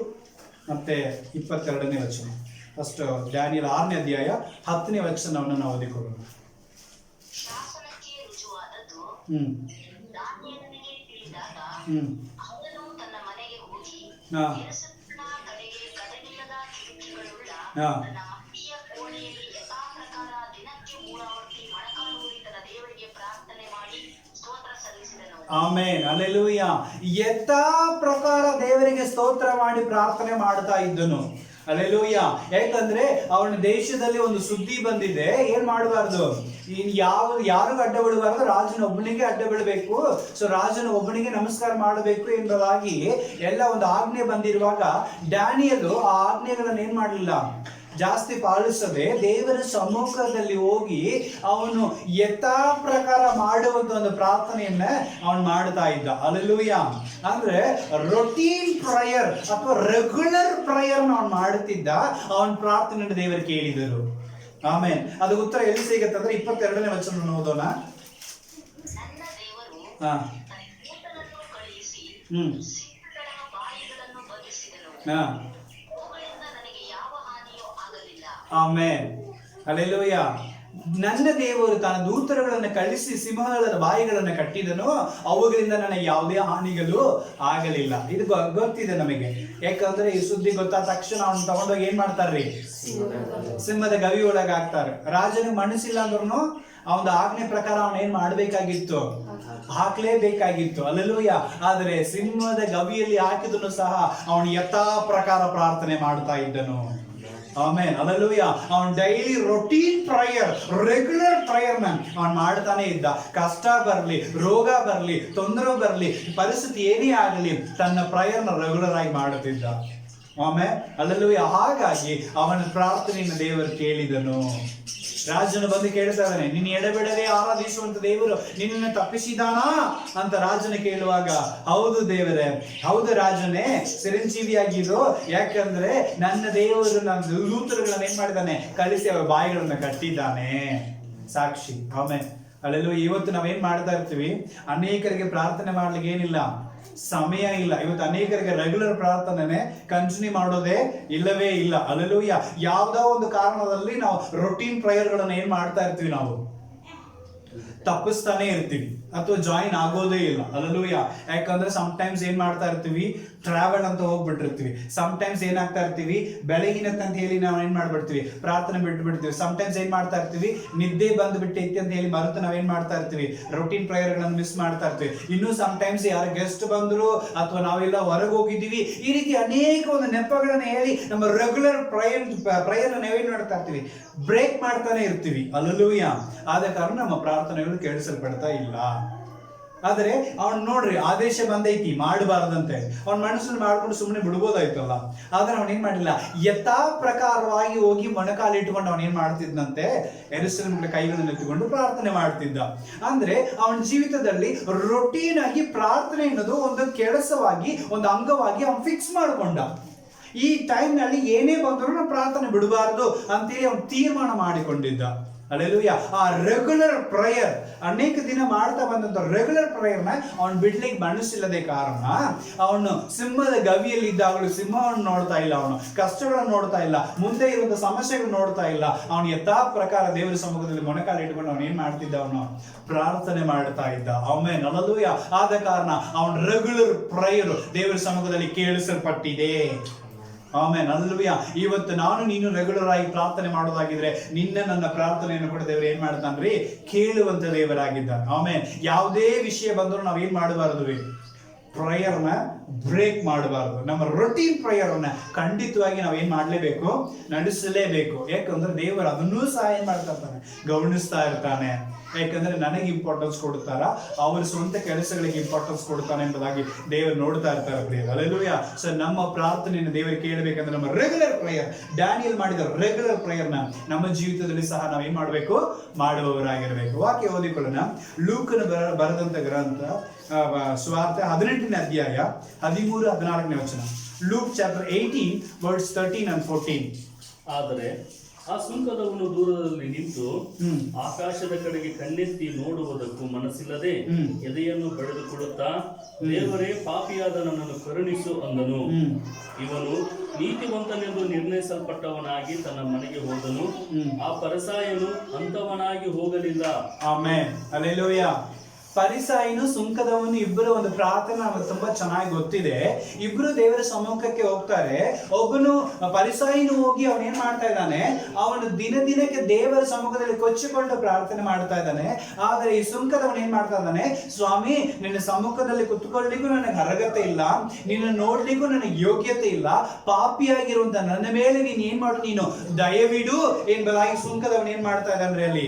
ಮತ್ತೆ 22ನೇ ವಚನ. ಫಸ್ಟ್ ಡ್ಯಾನಿಯಲ್ 6ನೇ ಅಧ್ಯಾಯ 10ನೇ ವಚನವನ್ನು ನಾವು ಓದಿಕೊಳ್ಳೋಣ. ಆಮೇನ್. ಅಲ್ಲೆಲೂಯ. ಯಥಾ ಪ್ರಕಾರ ದೇವರಿಗೆ ಸ್ತೋತ್ರ ಮಾಡಿ ಪ್ರಾರ್ಥನೆ ಮಾಡ್ತಾ ಇದ್ದನು. ಅಲ್ಲೆಲೂಯ. ಯಾಕಂದ್ರೆ ಅವನ ದೇಶದಲ್ಲಿ ಒಂದು ಸುದ್ದಿ ಬಂದಿದೆ, ಏನ್ ಮಾಡಬಾರ್ದು, ಯಾರಿಗೂ ಅಡ್ಡ ಬಿಡಬಾರ್ದು, ರಾಜನ ಒಬ್ಬನಿಗೆ ಅಡ್ಡ ಬಿಡಬೇಕು, ಸೊ ರಾಜನ ಒಬ್ಬನಿಗೆ ನಮಸ್ಕಾರ ಮಾಡಬೇಕು ಎಂಬುದಾಗಿ ಎಲ್ಲ ಒಂದು ಆಜ್ಞೆ ಬಂದಿರುವಾಗ ಡ್ಯಾನಿಯಲ್ ಆ ಆಜ್ಞೆಗಳನ್ನು ಏನ್ ಮಾಡಲಿಲ್ಲ, ಜಾಸ್ತಿ ಪಾಲಿಸದೆ ದೇವರ ಸಮ್ಮುಖದಲ್ಲಿ ಹೋಗಿ ಅವನು ಯಥಾ ಪ್ರಕಾರ ಮಾಡುವಂತ ಒಂದು ಪ್ರಾರ್ಥನೆಯನ್ನ ಅವನು ಮಾಡ್ತಾ ಇದ್ದ. ಅಲ್ಲೆಲೂಯ. ಅಂದ್ರೆ ರೊಟೀನ್ ಪ್ರೇಯರ್ ಅಥವಾ ರೆಗ್ಯುಲರ್ ಪ್ರೇಯರ್ ಅವನು ಮಾಡುತ್ತಿದ್ದ. ಅವನ ಪ್ರಾರ್ಥನೆಯನ್ನು ದೇವರು ಕೇಳಿದರು. ಆಮೇಲೆ ಅದು ಉತ್ತರ ಎಲ್ಲಿ ಸಿಗತ್ತೆ ಅಂದ್ರೆ 22ನೇ ವಚನ ಓದೋಣ. ಆಮೇನ್. ಅಲ್ಲೆಲೂಯ. ನನ್ನ ದೇವರು ತನ್ನ ದೂತರುಗಳನ್ನು ಕಳಿಸಿ ಸಿಂಹಗಳ ಬಾಯಿಗಳನ್ನು ಕಟ್ಟಿದನು, ಅವುಗಳಿಂದ ನನಗೆ ಯಾವುದೇ ಹಾನಿಗಳು ಆಗಲಿಲ್ಲ. ಇದು ಗೊತ್ತಿದೆ ನಮಗೆ. ಯಾಕಂದ್ರೆ ಈ ಸುದ್ದಿ ಗೊತ್ತಾದ ತಕ್ಷಣ ಅವನು ತಗೊಂಡೋಗಿ ಏನ್ ಮಾಡ್ತಾರ್ರಿ, ಸಿಂಹದ ಗವಿ ಒಳಗೆ ಹಾಕ್ತಾರೆ. ರಾಜನಿಗೆ ಮನಸ್ಸಿಲ್ಲ ಅಂದ್ರೂ ಅವನ ಆಜ್ಞೆ ಪ್ರಕಾರ ಅವನ ಏನ್ ಮಾಡ್ಬೇಕಾಗಿತ್ತು, ಹಾಕ್ಲೇಬೇಕಾಗಿತ್ತು. ಅಲ್ಲೆಲೂಯ. ಆದ್ರೆ ಸಿಂಹದ ಗವಿಯಲ್ಲಿ ಹಾಕಿದನು ಸಹ ಅವನು ಯಥಾ ಪ್ರಕಾರ ಪ್ರಾರ್ಥನೆ ಮಾಡ್ತಾ ಇದ್ದನು. ಆಮೇನ್. ಅಲ್ಲೆಲೂಯ. ಅವನ್ daily routine prayer, regular prayer ಅವನ್ ಮಾಡ್ತಾನೆ ಇದ್ದ. ಕಷ್ಟ ಬರ್ಲಿ, ರೋಗ ಬರ್ಲಿ, ತೊಂದರೆ ಬರ್ಲಿ, ಪರಿಸ್ಥಿತಿ ಏನೇ ಆಗಲಿ, ತನ್ನ ಪ್ರೇಯರ್ನ ರೆಗ್ಯುಲರ್ ಆಗಿ ಮಾಡುತ್ತಿದ್ದ. ಆಮೇಲೆ ಅಲ್ಲೆಲೂಯ. ಹಾಗಾಗಿ ಅವನ ಪ್ರಾರ್ಥನೆಯನ್ನು ದೇವರು ಕೇಳಿದನು. ರಾಜನು ಬಂದು ಕೇಳ್ತಾ ಇದ್ದಾನೆ, ನಿನ್ನ ಎಡಬಿಡದೆ ಆರಾಧಿಸುವಂತ ದೇವರು ನಿನ್ನನ್ನು ತಪ್ಪಿಸಿದಾನಾ ಅಂತ ರಾಜನ ಕೇಳುವಾಗ, ಹೌದು ದೇವರೇ, ಹೌದು ರಾಜನೇ, ಚಿರಂಜೀವಿಯಾಗಿರು. ಯಾಕಂದ್ರೆ ನನ್ನ ದೇವರು ನನ್ನ ದೂತರುಗಳನ್ನ ಏನ್ ಮಾಡಿದ್ದಾನೆ, ಕಳಿಸಿ ಅವರ ಬಾಯಿಗಳನ್ನ ಕಟ್ಟಿದ್ದಾನೆ. ಸಾಕ್ಷಿ. ಆಮೇಲೆ ಅಲ್ಲೆಲ್ಲೂ ಇವತ್ತು ನಾವೇನ್ ಮಾಡ್ತಾ ಇರ್ತೀವಿ, ಅನೇಕರಿಗೆ ಪ್ರಾರ್ಥನೆ ಮಾಡ್ಲಿಕ್ಕೆ ಏನಿಲ್ಲ, ಸಮಯ ಇಲ್ಲ. ಇವತ್ತು ಅನೇಕರಿಗೆ ರೆಗ್ಯುಲರ್ ಪ್ರಾರ್ಥನೆ ಕಂಟಿನ್ಯೂ ಮಾಡೋದೇ ಇಲ್ಲವೇ ಇಲ್ಲ. ಅಲ್ಲೆಲೂಯ. ಯಾವ್ದೋ ಒಂದು ಕಾರಣದಲ್ಲಿ ನಾವು ರೊಟೀನ್ ಪ್ರೇಯರ್ಗಳನ್ನು ಏನ್ ಮಾಡ್ತಾ ಇರ್ತೀವಿ, ನಾವು ತಪ್ಪಿಸ್ತಾನೆ ಇರ್ತೀವಿ ಅಥವಾ ಜಾಯಿನ್ ಆಗೋದೇ ಇಲ್ಲ. ಅಲ್ಲೆಲೂಯ. ಯಾಕಂದ್ರೆ ಸಮ್ಟೈಮ್ಸ್ ಏನ್ ಮಾಡ್ತಾ ಇರ್ತೀವಿ, ಟ್ರಾವೆಲ್ ಅಂತ ಹೋಗ್ಬಿಟ್ಟಿರ್ತೀವಿ. ಸಮ್ಟೈಮ್ಸ್ ಏನಾಗ್ತಾ ಇರ್ತೀವಿ, ಬೆಳಗಿನಂತ ಹೇಳಿ ನಾವು ಏನ್ ಮಾಡ್ಬಿಡ್ತೀವಿ, ಪ್ರಾರ್ಥನೆ ಬಿಟ್ಟು ಬಿಡ್ತೀವಿ. ಸಮ್ಟೈಮ್ಸ್ ಏನ್ ಮಾಡ್ತಾ ಇರ್ತೀವಿ, ನಿದ್ದೆ ಬಂದ್ಬಿಟ್ಟೈತಿ ಅಂತ ಹೇಳಿ ಮರೆತು ನಾವೇನ್ ಮಾಡ್ತಾ ಇರ್ತೀವಿ, ರೊಟೀನ್ ಪ್ರೇಯರ್ ಗಳನ್ನು ಮಿಸ್ ಮಾಡ್ತಾ ಇರ್ತೀವಿ. ಇನ್ನು ಸಮ್ಟೈಮ್ಸ್ ಯಾರು ಗೆಸ್ಟ್ ಬಂದ್ರು ಅಥವಾ ನಾವೆಲ್ಲ ಹೊರಗೆ ಹೋಗಿದ್ದೀವಿ, ಈ ರೀತಿ ಅನೇಕ ಒಂದು ನೆಪಗಳನ್ನ ಹೇಳಿ ನಮ್ಮ ರೆಗ್ಯುಲರ್ ಪ್ರೇಯರ್ ನಾವೇನ್ ಮಾಡ್ತಾ ಇರ್ತೀವಿ, ಬ್ರೇಕ್ ಮಾಡ್ತಾನೆ ಇರ್ತೀವಿ. ಅಲ್ಲೆಲೂಯ. ಆದ ಕಾರಣ ನಮ್ಮ ಪ್ರಾರ್ಥನೆಗಳು ಕೇಳಿಸಲ್ಪಡ್ತಾ ಇಲ್ಲ. ಆದ್ರೆ ಅವ್ನು ನೋಡ್ರಿ, ಆದೇಶ ಬಂದೈತಿ ಮಾಡಬಾರ್ದಂತೆ, ಅವ್ನ ಮನಸ್ಸನ್ನು ಮಾಡ್ಕೊಂಡು ಸುಮ್ಮನೆ ಬಿಡ್ಬೋದಾಯ್ತಲ್ಲ. ಆದ್ರೆ ಅವನ್ ಏನ್ ಮಾಡಿಲ್ಲ, ಯಥಾ ಪ್ರಕಾರವಾಗಿ ಹೋಗಿ ಮೊಣಕಾಲು ಇಟ್ಕೊಂಡು ಅವನ್ ಏನ್ ಮಾಡ್ತಿದ್ದಂತೆ, ಯೆರೂಸಲೇಮಿನ ಕೈಗಳನ್ನು ಎತ್ತಿಕೊಂಡು ಪ್ರಾರ್ಥನೆ ಮಾಡ್ತಿದ್ದ. ಅಂದ್ರೆ ಅವನ ಜೀವಿತದಲ್ಲಿ ರೊಟೀನ್ ಆಗಿ ಪ್ರಾರ್ಥನೆ ಅನ್ನೋದು ಒಂದು ಕೆಲಸವಾಗಿ, ಒಂದು ಅಂಗವಾಗಿ ಅವನ್ ಫಿಕ್ಸ್ ಮಾಡ್ಕೊಂಡ. ಈ ಟೈಮ್ ನಲ್ಲಿ ಏನೇ ಬಂದರೂ ನಾವು ಪ್ರಾರ್ಥನೆ ಬಿಡಬಾರ್ದು ಅಂತೇಳಿ ಅವನು ತೀರ್ಮಾನ ಮಾಡಿಕೊಂಡಿದ್ದ. ಅಲ್ಲೆಲೂಯ. ಆ ರೆಗ್ಯುಲರ್ ಪ್ರೇಯರ್ ಅನೇಕ ದಿನ ಮಾಡ್ತಾ ಬಂದಂತ ರೆಗ್ಯುಲರ್ ಪ್ರೇಯರ್ನ ಅವನು ಬಿಡ್ಲಿಕ್ಕೆ ಮನಸ್ಸಿಲ್ಲದೆ ಕಾರಣ ಅವನು ಸಿಂಹದ ಗವಿಯಲ್ಲಿ ಇದ್ದಾಗಲೂ ಸಿಂಹವನ್ನು ನೋಡ್ತಾ ಇಲ್ಲ, ಅವನು ಕಷ್ಟಗಳನ್ನು ನೋಡ್ತಾ ಇಲ್ಲ, ಮುಂದೆ ಇರುವಂತ ಸಮಸ್ಯೆಗಳು ನೋಡ್ತಾ ಇಲ್ಲ. ಅವನು ಯಥಾ ಪ್ರಕಾರ ದೇವರ ಸಮ್ಮುಖದಲ್ಲಿ ಮೊಣಕಾಲು ಇಟ್ಕೊಂಡು ಅವನು ಏನ್ ಮಾಡ್ತಿದ್ದ, ಅವನು ಪ್ರಾರ್ಥನೆ ಮಾಡ್ತಾ ಇದ್ದ. ಆಮೆನ್. ಅಲ್ಲೆಲೂಯ. ಆದ ಕಾರಣ ಅವನ ರೆಗ್ಯುಲರ್ ಪ್ರೇಯರ್ ದೇವರ ಸಮ್ಮುಖದಲ್ಲಿ ಕೇಳಿಸಲ್ಪಟ್ಟಿದೆ. ಆಮೆನ್. ಅಲ್ಲೆಲೂಯ. ಇವತ್ತು ನಾನು ನೀನು ರೆಗ್ಯುಲರ್ ಆಗಿ ಪ್ರಾರ್ಥನೆ ಮಾಡೋದಾಗಿದ್ರೆ ನನ್ನ ಪ್ರಾರ್ಥನೆಯನ್ನು ಕೂಡ ದೇವರು ಏನ್ ಮಾಡ್ತಾನ್ರಿ, ಕೇಳುವಂತ ದೇವರಾಗಿದ್ದಾನೆ. ಆಮೆನ್. ಯಾವುದೇ ವಿಷಯ ಬಂದರೂ ನಾವ್ ಏನ್ ಮಾಡಬಾರದು, ಪ್ರೇಯರ್ನ ಬ್ರೇಕ್ ಮಾಡಬಾರ್ದು. ನಮ್ಮ ರೊಟೀನ್ ಪ್ರೇಯರ್ನ ಖಂಡಿತವಾಗಿ ನಾವು ಏನ್ ಮಾಡ್ಲೇಬೇಕು, ನಡೆಸಲೇಬೇಕು. ಯಾಕಂದ್ರೆ ದೇವರು ಅದನ್ನೂ ಸಹ ಏನ್ ಮಾಡ್ತಾ ಇರ್ತಾನೆ, ಗಮನಿಸ್ತಾ ಇರ್ತಾನೆ. ಯಾಕಂದ್ರೆ ನನಗೆ ಇಂಪಾರ್ಟೆನ್ಸ್ ಕೊಡ್ತಾರ, ಅವ್ರ ಸ್ವಂತ ಕೆಲಸಗಳಿಗೆ ಇಂಪಾರ್ಟೆನ್ಸ್ ಕೊಡ್ತಾನೆ ಎಂಬುದಾಗಿ ದೇವರು ನೋಡ್ತಾ ಇರ್ತಾರೆ ಪ್ರಿಯ. ಹಲ್ಲೆಲೂಯಾ. ಸೊ ನಮ್ಮ ಪ್ರಾರ್ಥನೆಯನ್ನು ದೇವರಿಗೆ ಕೇಳಬೇಕಂದ್ರೆ ನಮ್ಮ ರೆಗ್ಯುಲರ್ ಪ್ರೇಯರ್, ಡ್ಯಾನಿಯಲ್ ಮಾಡಿದ ರೆಗ್ಯುಲರ್ ಪ್ರೇಯರ್ನ ನಮ್ಮ ಜೀವಿತದಲ್ಲಿ ಸಹ ನಾವು ಏನ್ ಮಾಡಬೇಕು, ಮಾಡುವವರಾಗಿರ್ಬೇಕು. ವಾಕ್ಯ ಓದಿಕೊಳ್ಳೋಣ. ಲೂಕನ ಬರೆದಂತ ಗ್ರಂಥ ಸುವಾರ್ತೆ 18ನೇ ಅಧ್ಯಾಯ 13-14ನೇ ವಚನ. Luke chapter 18 words 13 and 14. ಆದರೆ ಆ ಸುಂಕದವನು ದೂರದಲ್ಲಿ ನಿಂತು ಆಕಾಶದ ಕಡೆಗೆ ಕಣ್ಣೆತ್ತಿ ನೋಡುವುದಕ್ಕೂ ಮನಸ್ಸಿಲ್ಲದೆ ಎದೆಯನ್ನು ಬಡಿದುಕೊಳ್ಳುತ್ತಾ, ದೇವರೇ, ಪಾಪಿಯಾದ ನನ್ನನ್ನು ಕರುಣಿಸು ಅಂದನು. ಇವನು ನೀತಿವಂತನೆಂದು ನಿರ್ಣಯಿಸಲ್ಪಟ್ಟವನಾಗಿ ತನ್ನ ಮನೆಗೆ ಹೋದನು. ಆ ಫರಿಸಾಯನು ಅಂತವನಾಗಿ ಹೋಗಲಿಲ್ಲ. ಆಮೆನ್. ಹಲ್ಲೆಲೂಯಾ. ಫರಿಸಾಯನು ಸುಂಕದವನು ಇಬ್ಬರು ಒಂದು ಪ್ರಾರ್ಥನೆ ನಮಗೆ ತುಂಬಾ ಚೆನ್ನಾಗಿ ಗೊತ್ತಿದೆ. ಇಬ್ರು ದೇವರ ಸಮ್ಮುಖಕ್ಕೆ ಹೋಗ್ತಾರೆ. ಒಬ್ಬನು ಫರಿಸಾಯನು ಹೋಗಿ ಅವನು ಏನ್ ಮಾಡ್ತಾ ಇದ್ದಾನೆ, ಅವನು ದಿನಕ್ಕೆ ದೇವರ ಸಮ್ಮುಖದಲ್ಲಿ ಕೊಚ್ಚಿಕೊಂಡು ಪ್ರಾರ್ಥನೆ ಮಾಡ್ತಾ ಇದ್ದಾನೆ. ಆದ್ರೆ ಈ ಸುಂಕದವನು ಏನ್ ಮಾಡ್ತಾ ಇದ್ದಾನೆ, ಸ್ವಾಮಿ, ನಿನ್ನ ಸಮ್ಮುಖದಲ್ಲಿ ಕುತ್ಕೊಳ್ಳಿಕ್ಕೂ ನನಗೆ ಅರ್ಹತೆ ಇಲ್ಲ, ನಿನ್ನ ನೋಡ್ಲಿಕ್ಕೂ ನನಗೆ ಯೋಗ್ಯತೆ ಇಲ್ಲ, ಪಾಪಿಯಾಗಿರುವಂತ ನನ್ನ ಮೇಲೆ ನೀನ್ ಏನ್ ಮಾಡು, ನೀನು ದಯವಿಡು ಎಂಬುದಾಗಿ ಸುಂಕದವನು ಏನ್ ಮಾಡ್ತಾ ಇದ್ದಾನೆ, ಅಲ್ಲಿ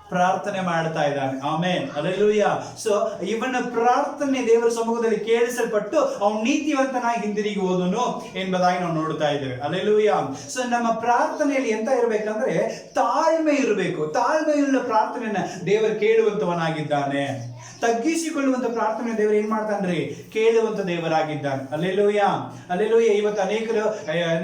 ಪ್ರಾರ್ಥನೆ ಮಾಡ್ತಾ ಇದ್ದಾನೆ. ಆಮೆನ್. ಹಲ್ಲೆಲೂಯಾ. ಸೊ ಇವನ ಪ್ರಾರ್ಥನೆ ದೇವರ ಸಮ್ಮುಖದಲ್ಲಿ ಕೇಳಿಸಲ್ಪಟ್ಟು ಅವನು ನೀತಿವಂತನಾಗಿ ಹಿಂದಿರುಗಿ ಹೋದನು ಎಂಬುದಾಗಿ ನಾವು ನೋಡ್ತಾ ಇದ್ದೇವೆ. ಹಲ್ಲೆಲೂಯಾ. ಸೊ ನಮ್ಮ ಪ್ರಾರ್ಥನೆಯಲ್ಲಿ ಎಂತ ಇರಬೇಕಂದ್ರೆ ತಾಳ್ಮೆ ಇರಬೇಕು. ತಾಳ್ಮೆಯುಳ್ಳ ಪ್ರಾರ್ಥನೆಯನ್ನ ದೇವರು ಕೇಳುವಂತವನಾಗಿದ್ದಾನೆ. ತಗ್ಗಿಸಿಕೊಳ್ಳುವಂತ ಪ್ರಾರ್ಥನೆ ದೇವರು ಏನ್ ಮಾಡ್ತಾನ್ರಿ, ಕೇಳುವಂತ ದೇವರಾಗಿದ್ದಾನೆ. ಹಲ್ಲೆಲೂಯಾ. ಹಲ್ಲೆಲೂಯಾ. ಇವತ್ತು ಅನೇಕರು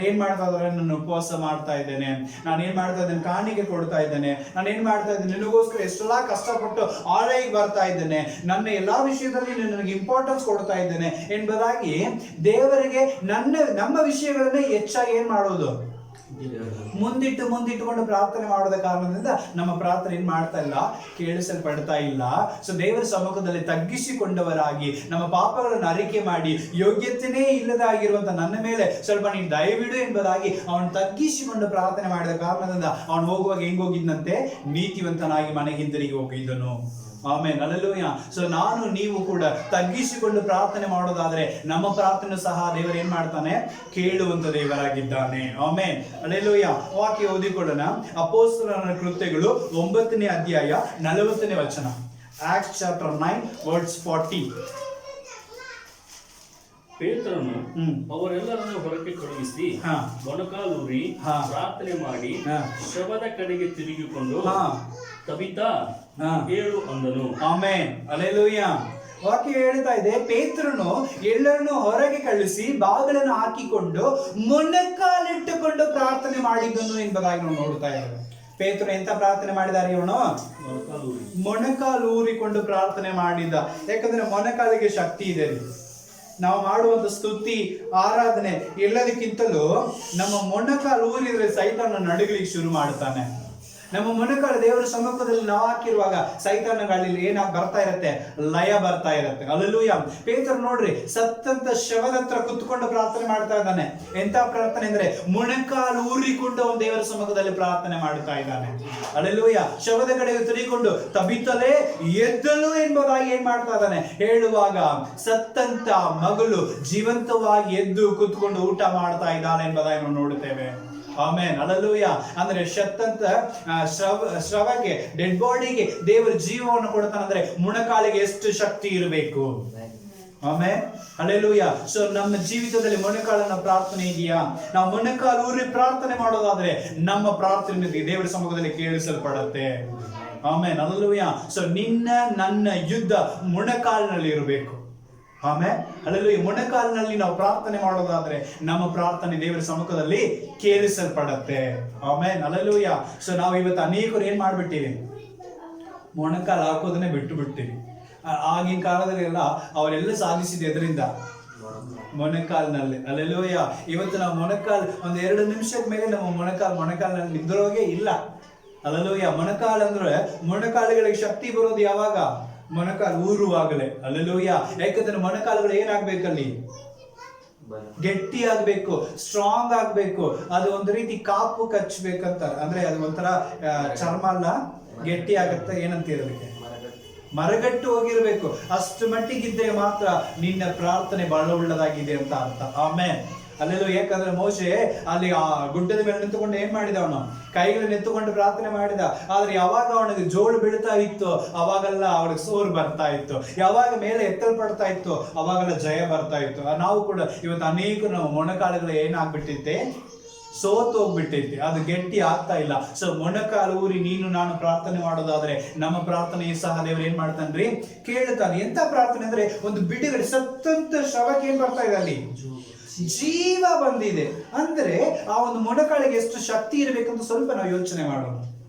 ಏನ್ ಮಾಡ್ತಾ ಇದ್ದಾರೆ, ನಾನು ಉಪವಾಸ ಮಾಡ್ತಾ ಇದ್ದೇನೆ, ನಾನು ಏನ್ ಮಾಡ್ತಾ ಇದ್ದೇನೆ, ಕಾಣಿಕೆ ಕೊಡ್ತಾ ಇದ್ದೇನೆ, ನಾನು ಏನ್ ಮಾಡ್ತಾ ಇದ್ದೇನೆ, ನಿನಗೋಸ್ಕರ ಎಷ್ಟೆಲ್ಲಾ ಕಷ್ಟಪಟ್ಟು ಆಳೈಗೆ ಬರ್ತಾ ಇದ್ದೇನೆ, ನನ್ನ ಎಲ್ಲಾ ವಿಷಯದಲ್ಲಿ ನನಗೆ ಇಂಪಾರ್ಟೆನ್ಸ್ ಕೊಡ್ತಾ ಇದ್ದೇನೆ ಎಂಬುದಾಗಿ ದೇವರಿಗೆ ನಮ್ಮ ವಿಷಯಗಳನ್ನ ಹೆಚ್ಚಾಗಿ ಏನ್ ಮಾಡೋದು, ಮುಂದಿಟ್ಟುಕೊಂಡು ಪ್ರಾರ್ಥನೆ ಮಾಡೋದ ಕಾರಣದಿಂದ ನಮ್ಮ ಪ್ರಾರ್ಥನೆ ಏನ್ ಮಾಡ್ತಾ ಇಲ್ಲ, ಕೇಳಿಸಲ್ಪಡ್ತಾ ಇಲ್ಲ. ಸೊ ದೇವರ ಸಮ್ಮುಖದಲ್ಲಿ ತಗ್ಗಿಸಿಕೊಂಡವರಾಗಿ ನಮ್ಮ ಪಾಪಗಳನ್ನು ಅರಿಕೆ ಮಾಡಿ, ಯೋಗ್ಯತೆನೇ ಇಲ್ಲದಾಗಿರುವಂತ ನನ್ನ ಮೇಲೆ ಸ್ವಲ್ಪ ನೀನು ದಯವಿಡು ಎಂಬುದಾಗಿ ಅವನು ತಗ್ಗಿಸಿಕೊಂಡು ಪ್ರಾರ್ಥನೆ ಮಾಡಿದ ಕಾರಣದಿಂದ ಅವನು ಹೋಗುವಾಗ ಹೆಂಗ್ ಹೋಗಿದ್ನಂತೆ, ನೀತಿವಂತನಾಗಿ ಮನೆಗೆ ಹಿಂದಿರುಗಿ ಹೋಗಿದ್ದನು. ಆಮೆನ್. ಹಲ್ಲೆಲೂಯಾ. ಸೊ ನಾನು ನೀವು ಕೂಡ ತಗ್ಗಿಸಿಕೊಂಡು ಪ್ರಾರ್ಥನೆ ಮಾಡೋದಾದ್ರೆ ನಮ್ಮ ಪ್ರಾರ್ಥನೆ ಸಹ ದೇವರು ಏನ್ ಮಾಡ್ತಾನೆ, ಕೇಳುವಂತ ದೇವರಾಗಿದ್ದಾನೆ. ಆಮೆನ್. ಹಲ್ಲೆಲೂಯಾ. ವಾಕ್ಯ ಓದಿಕೊಳ್ಳೋಣ. ಅಪೊಸ್ತಲರ ಕೃತ್ಯಗಳು 9ನೇ ಅಧ್ಯಾಯ 40ನೇ ವಚನ. Acts chapter 9 words 40. ಪೇತ್ರನು ಅವರೆಲ್ಲರನ್ನು ಹೊರಕ್ಕೆ ಕಳುಹಿಸಿ ಮೊಣಕಾಲೂರಿ ಪ್ರಾರ್ಥನೆ ಮಾಡಿ ಶವದ ಕಡೆಗೆ ತಿರುಗಿಕೊಂಡು, ತಬಿತಾ, ಹೇಳು ಅಂದನು. ಆಮೆನ್. ಹಲ್ಲೆಲೂಯಾ. ವಾಕ್ಯ ಹೇಳ್ತಾ ಇದೆ, ಪೇತ್ರನು ಎಲ್ಲರನ್ನು ಹೊರಗೆ ಕಳಿಸಿ ಬಾಗಿಲನ್ನು ಹಾಕಿಕೊಂಡು ಮೊಣಕಾಲಿಟ್ಟುಕೊಂಡು ಪ್ರಾರ್ಥನೆ ಮಾಡಿದ್ದನು ಎಂಬುದಾಗಿ ನಾವು ನೋಡ್ತಾ ಇದ್ದೇವೆ. ಪೇತ್ರನು ಎಂತ ಪ್ರಾರ್ಥನೆ ಮಾಡಿದ್ದಾರೆ, ಇವನು ಮೊಣಕಾಲೂರಿಕೊಂಡು ಪ್ರಾರ್ಥನೆ ಮಾಡಿದ್ದ. ಯಾಕಂದ್ರೆ ಮೊಣಕಾಲಿಗೆ ಶಕ್ತಿ ಇದೆ. ನಾವು ಮಾಡುವಂತ ಸ್ತುತಿ ಆರಾಧನೆ ಎಲ್ಲದಕ್ಕಿಂತಲೂ ನಮ್ಮ ಮೊಣಕಾಲು ಊರಿದ್ರೆ ಸೈತಾನ ನಡುಗಲಿಕ್ಕೆ ಶುರು ಮಾಡ್ತಾನೆ. ನಮ್ಮ ಮೊಣಕಾಲು ದೇವರ ಸಮ್ಮುಖದಲ್ಲಿ ನಾವು ಹಾಕಿರುವಾಗ ಸೈತಾನಗಳಲ್ಲಿ ಏನಾಗಿ ಬರ್ತಾ ಇರತ್ತೆ, ಲಯ ಬರ್ತಾ ಇರತ್ತೆ. ಹಲ್ಲೆಲೂಯಾ. ಪೇತ್ರ ನೋಡ್ರಿ, ಸತ್ತಂತ ಶವದ ಹತ್ರ ಕುತ್ಕೊಂಡು ಪ್ರಾರ್ಥನೆ ಮಾಡ್ತಾ ಇದ್ದಾನೆ. ಎಂತ ಪ್ರಾರ್ಥನೆ ಅಂದ್ರೆ ಮೊಣಕಾಲು ಊರಿಕೊಂಡು ಅವನು ದೇವರ ಸಮ್ಮುಖದಲ್ಲಿ ಪ್ರಾರ್ಥನೆ ಮಾಡ್ತಾ ಇದ್ದಾನೆ. ಹಲ್ಲೆಲೂಯಾ. ಶವದ ಕಡೆಗೆ ತಿರುಗಿಕೊಂಡು ತಬಿತಲೇ ಎದ್ದಲು ಎಂಬುದಾಗಿ ಏನ್ ಮಾಡ್ತಾ ಇದ್ದಾನೆ ಹೇಳುವಾಗ, ಸತ್ತಂತ ಮಗಳು ಜೀವಂತವಾಗಿ ಎದ್ದು ಕುತ್ಕೊಂಡು ಊಟ ಮಾಡ್ತಾ ಇದ್ದಾಳೆ ಎಂಬುದಾಗಿ ನಾವು ನೋಡುತ್ತೇವೆ. ಆಮೆನ್. ಹಲ್ಲೆಲೂಯಾ. ಅಂದ್ರೆ ಸತ್ತಂತ ಶ್ರವಕ್ಕೆ, ಡೆಡ್ ಬಾಡಿಗೆ ದೇವರ ಜೀವವನ್ನು ಕೊಡ್ತಾನಂದ್ರೆ ಮೊಣಕಾಲಿಗೆ ಎಷ್ಟು ಶಕ್ತಿ ಇರಬೇಕು. ಆಮೆನ್. ಹಲ್ಲೆಲೂಯಾ. ಸೊ ನಮ್ಮ ಜೀವಿತದಲ್ಲಿ ಮೊಣಕಾಲಿನ ಪ್ರಾರ್ಥನೆ ಇದೆಯಾ? ನಾವು ಮೊಣಕಾಲು ಊರಿ ಪ್ರಾರ್ಥನೆ ಮಾಡೋದಾದ್ರೆ ನಮ್ಮ ಪ್ರಾರ್ಥನೆ ದೇವರ ಸಮ್ಮುಖದಲ್ಲಿ ಕೇಳಿಸಲ್ಪಡುತ್ತೆ. ಆಮೆನ್. ಹಲ್ಲೆಲೂಯಾ. ಸೊ ನನ್ನ ಯುದ್ಧ ಮೊಣಕಾಲಿನಲ್ಲಿ ಇರಬೇಕು. ಆಮೇಲೆ ಹಲ್ಲೆಲೂಯಾ. ಮೊಣಕಾಲಿನಲ್ಲಿ ನಾವು ಪ್ರಾರ್ಥನೆ ಮಾಡೋದಾದ್ರೆ ನಮ್ಮ ಪ್ರಾರ್ಥನೆ ದೇವರ ಸಮ್ಮುಖದಲ್ಲಿ ಕೇಳಿಸಲ್ಪಡುತ್ತೆ. ಆಮೆನ್. ಹಲ್ಲೆಲೂಯಾ. ಸೊ ನಾವು ಇವತ್ತು ಅನೇಕರು ಏನ್ ಮಾಡ್ಬಿಟ್ಟಿವಿ, ಮೊಣಕಾಲು ಹಾಕೋದನ್ನೇ ಬಿಟ್ಟು ಬಿಡ್ತೀವಿ. ಆಗಿನ ಕಾಲದಲ್ಲಿ ಎಲ್ಲ ಅವರೆಲ್ಲ ಸಾಧಿಸಿದ ಎದರಿಂದ, ಮೊಣಕಾಲಿನಲ್ಲಿ. ಹಲ್ಲೆಲೂಯಾ. ಇವತ್ತು ನಾವು ಮೊಣಕಾಲು ಒಂದ್ 2 ನಿಮಿಷದ ಮೇಲೆ ನಮ್ಮ ಮೊಣಕಾಲಿನಲ್ಲಿ ನಿದ್ರೋಗೆ ಇಲ್ಲ. ಹಲ್ಲೆಲೂಯಾ. ಮೊಣಕಾಲು ಅಂದ್ರೆ ಮೊಣಕಾಲುಗಳಿಗೆ ಶಕ್ತಿ ಬರೋದು ಯಾವಾಗ, ಮೊಣಕಾಲು ಊರುವಾಗಲೇ. ಹಲ್ಲೆಲೂಯಾ. ಯಾಕಂದ್ರೆ ಮೊಣಕಾಲುಗಳು ಏನಾಗ್ಬೇಕಲ್ಲಿ, ಗಟ್ಟಿ ಆಗ್ಬೇಕು, ಸ್ಟ್ರಾಂಗ್ ಆಗ್ಬೇಕು. ಅದು ಒಂದು ರೀತಿ ಕಾಪು ಕಚ್ಚಬೇಕಂತ, ಅಂದ್ರೆ ಅದು ಒಂಥರ ಚರ್ಮ ಅಲ್ಲ, ಗಟ್ಟಿ ಆಗತ್ತೆ. ಏನಂತ ಇರೋದಕ್ಕೆ ಮರಗಟ್ಟು ಹೋಗಿರ್ಬೇಕು. ಅಷ್ಟು ಮಟ್ಟಿಗಿದ್ದರೆ ಮಾತ್ರ ನಿನ್ನ ಪ್ರಾರ್ಥನೆ ಬಹಳ ಉಳ್ಳದಾಗಿದೆ ಅಂತ ಅರ್ಥ. ಆಮೇಲೆ ಅಲ್ಲೆಲ್ಲೋ, ಯಾಕಂದ್ರೆ ಮೋಶೆ ಅಲ್ಲಿ ಆ ಗುಡ್ಡದ ಮೇಲೆ ನಿಂತುಕೊಂಡು ಏನ್ ಮಾಡಿದ, ಅವನು ಕೈಗಳನ್ನು ಎತ್ತುಕೊಂಡು ಪ್ರಾರ್ಥನೆ ಮಾಡಿದ. ಆದ್ರೆ ಯಾವಾಗ ಅವನಿಗೆ ಜೋಳು ಬೀಳ್ತಾ ಇತ್ತು ಅವಾಗೆಲ್ಲ ಅವನಿಗೆ ಸೋರು ಬರ್ತಾ ಇತ್ತು, ಯಾವಾಗ ಮೇಲೆ ಎತ್ತಲ್ಪಡ್ತಾ ಇತ್ತು ಅವಾಗೆಲ್ಲ ಜಯ ಬರ್ತಾ ಇತ್ತು. ನಾವು ಕೂಡ ಇವತ್ತು ಅನೇಕ ನಾವು ಮೊಣಕಾಲುಗಳು ಏನಾಗ್ಬಿಟ್ಟಿತ್ತೆ, ಸೋತು ಹೋಗ್ಬಿಟ್ಟೈತಿ, ಅದು ಗಟ್ಟಿ ಆಗ್ತಾ ಇಲ್ಲ. ಸೊ ಮೊಣಕಾಲು ಊರಿ ನೀನು ನಾನು ಪ್ರಾರ್ಥನೆ ಮಾಡೋದಾದ್ರೆ ನಮ್ಮ ಪ್ರಾರ್ಥನೆ ಸಹ ದೇವರು ಏನ್ ಮಾಡ್ತಾನ್ರಿ, ಕೇಳ್ತಾನೆ. ಎಂತ ಪ್ರಾರ್ಥನೆ ಅಂದ್ರೆ ಒಂದು ಬಿಡುಗಡೆ, ಸತ್ತಂತ ಶವಕ್ಕೆ ಏನ್ ಬರ್ತಾ ಇದೆ, ಅಲ್ಲಿ ಜೀವ ಬಂದಿದೆ ಅಂದ್ರೆ ಆ ಒಂದು ಮೊಣಕಾಲಿಗೆ ಎಷ್ಟು ಶಕ್ತಿ ಇರಬೇಕಂತ ಸ್ವಲ್ಪ ನಾವು ಯೋಚನೆ ಮಾಡೋಣ.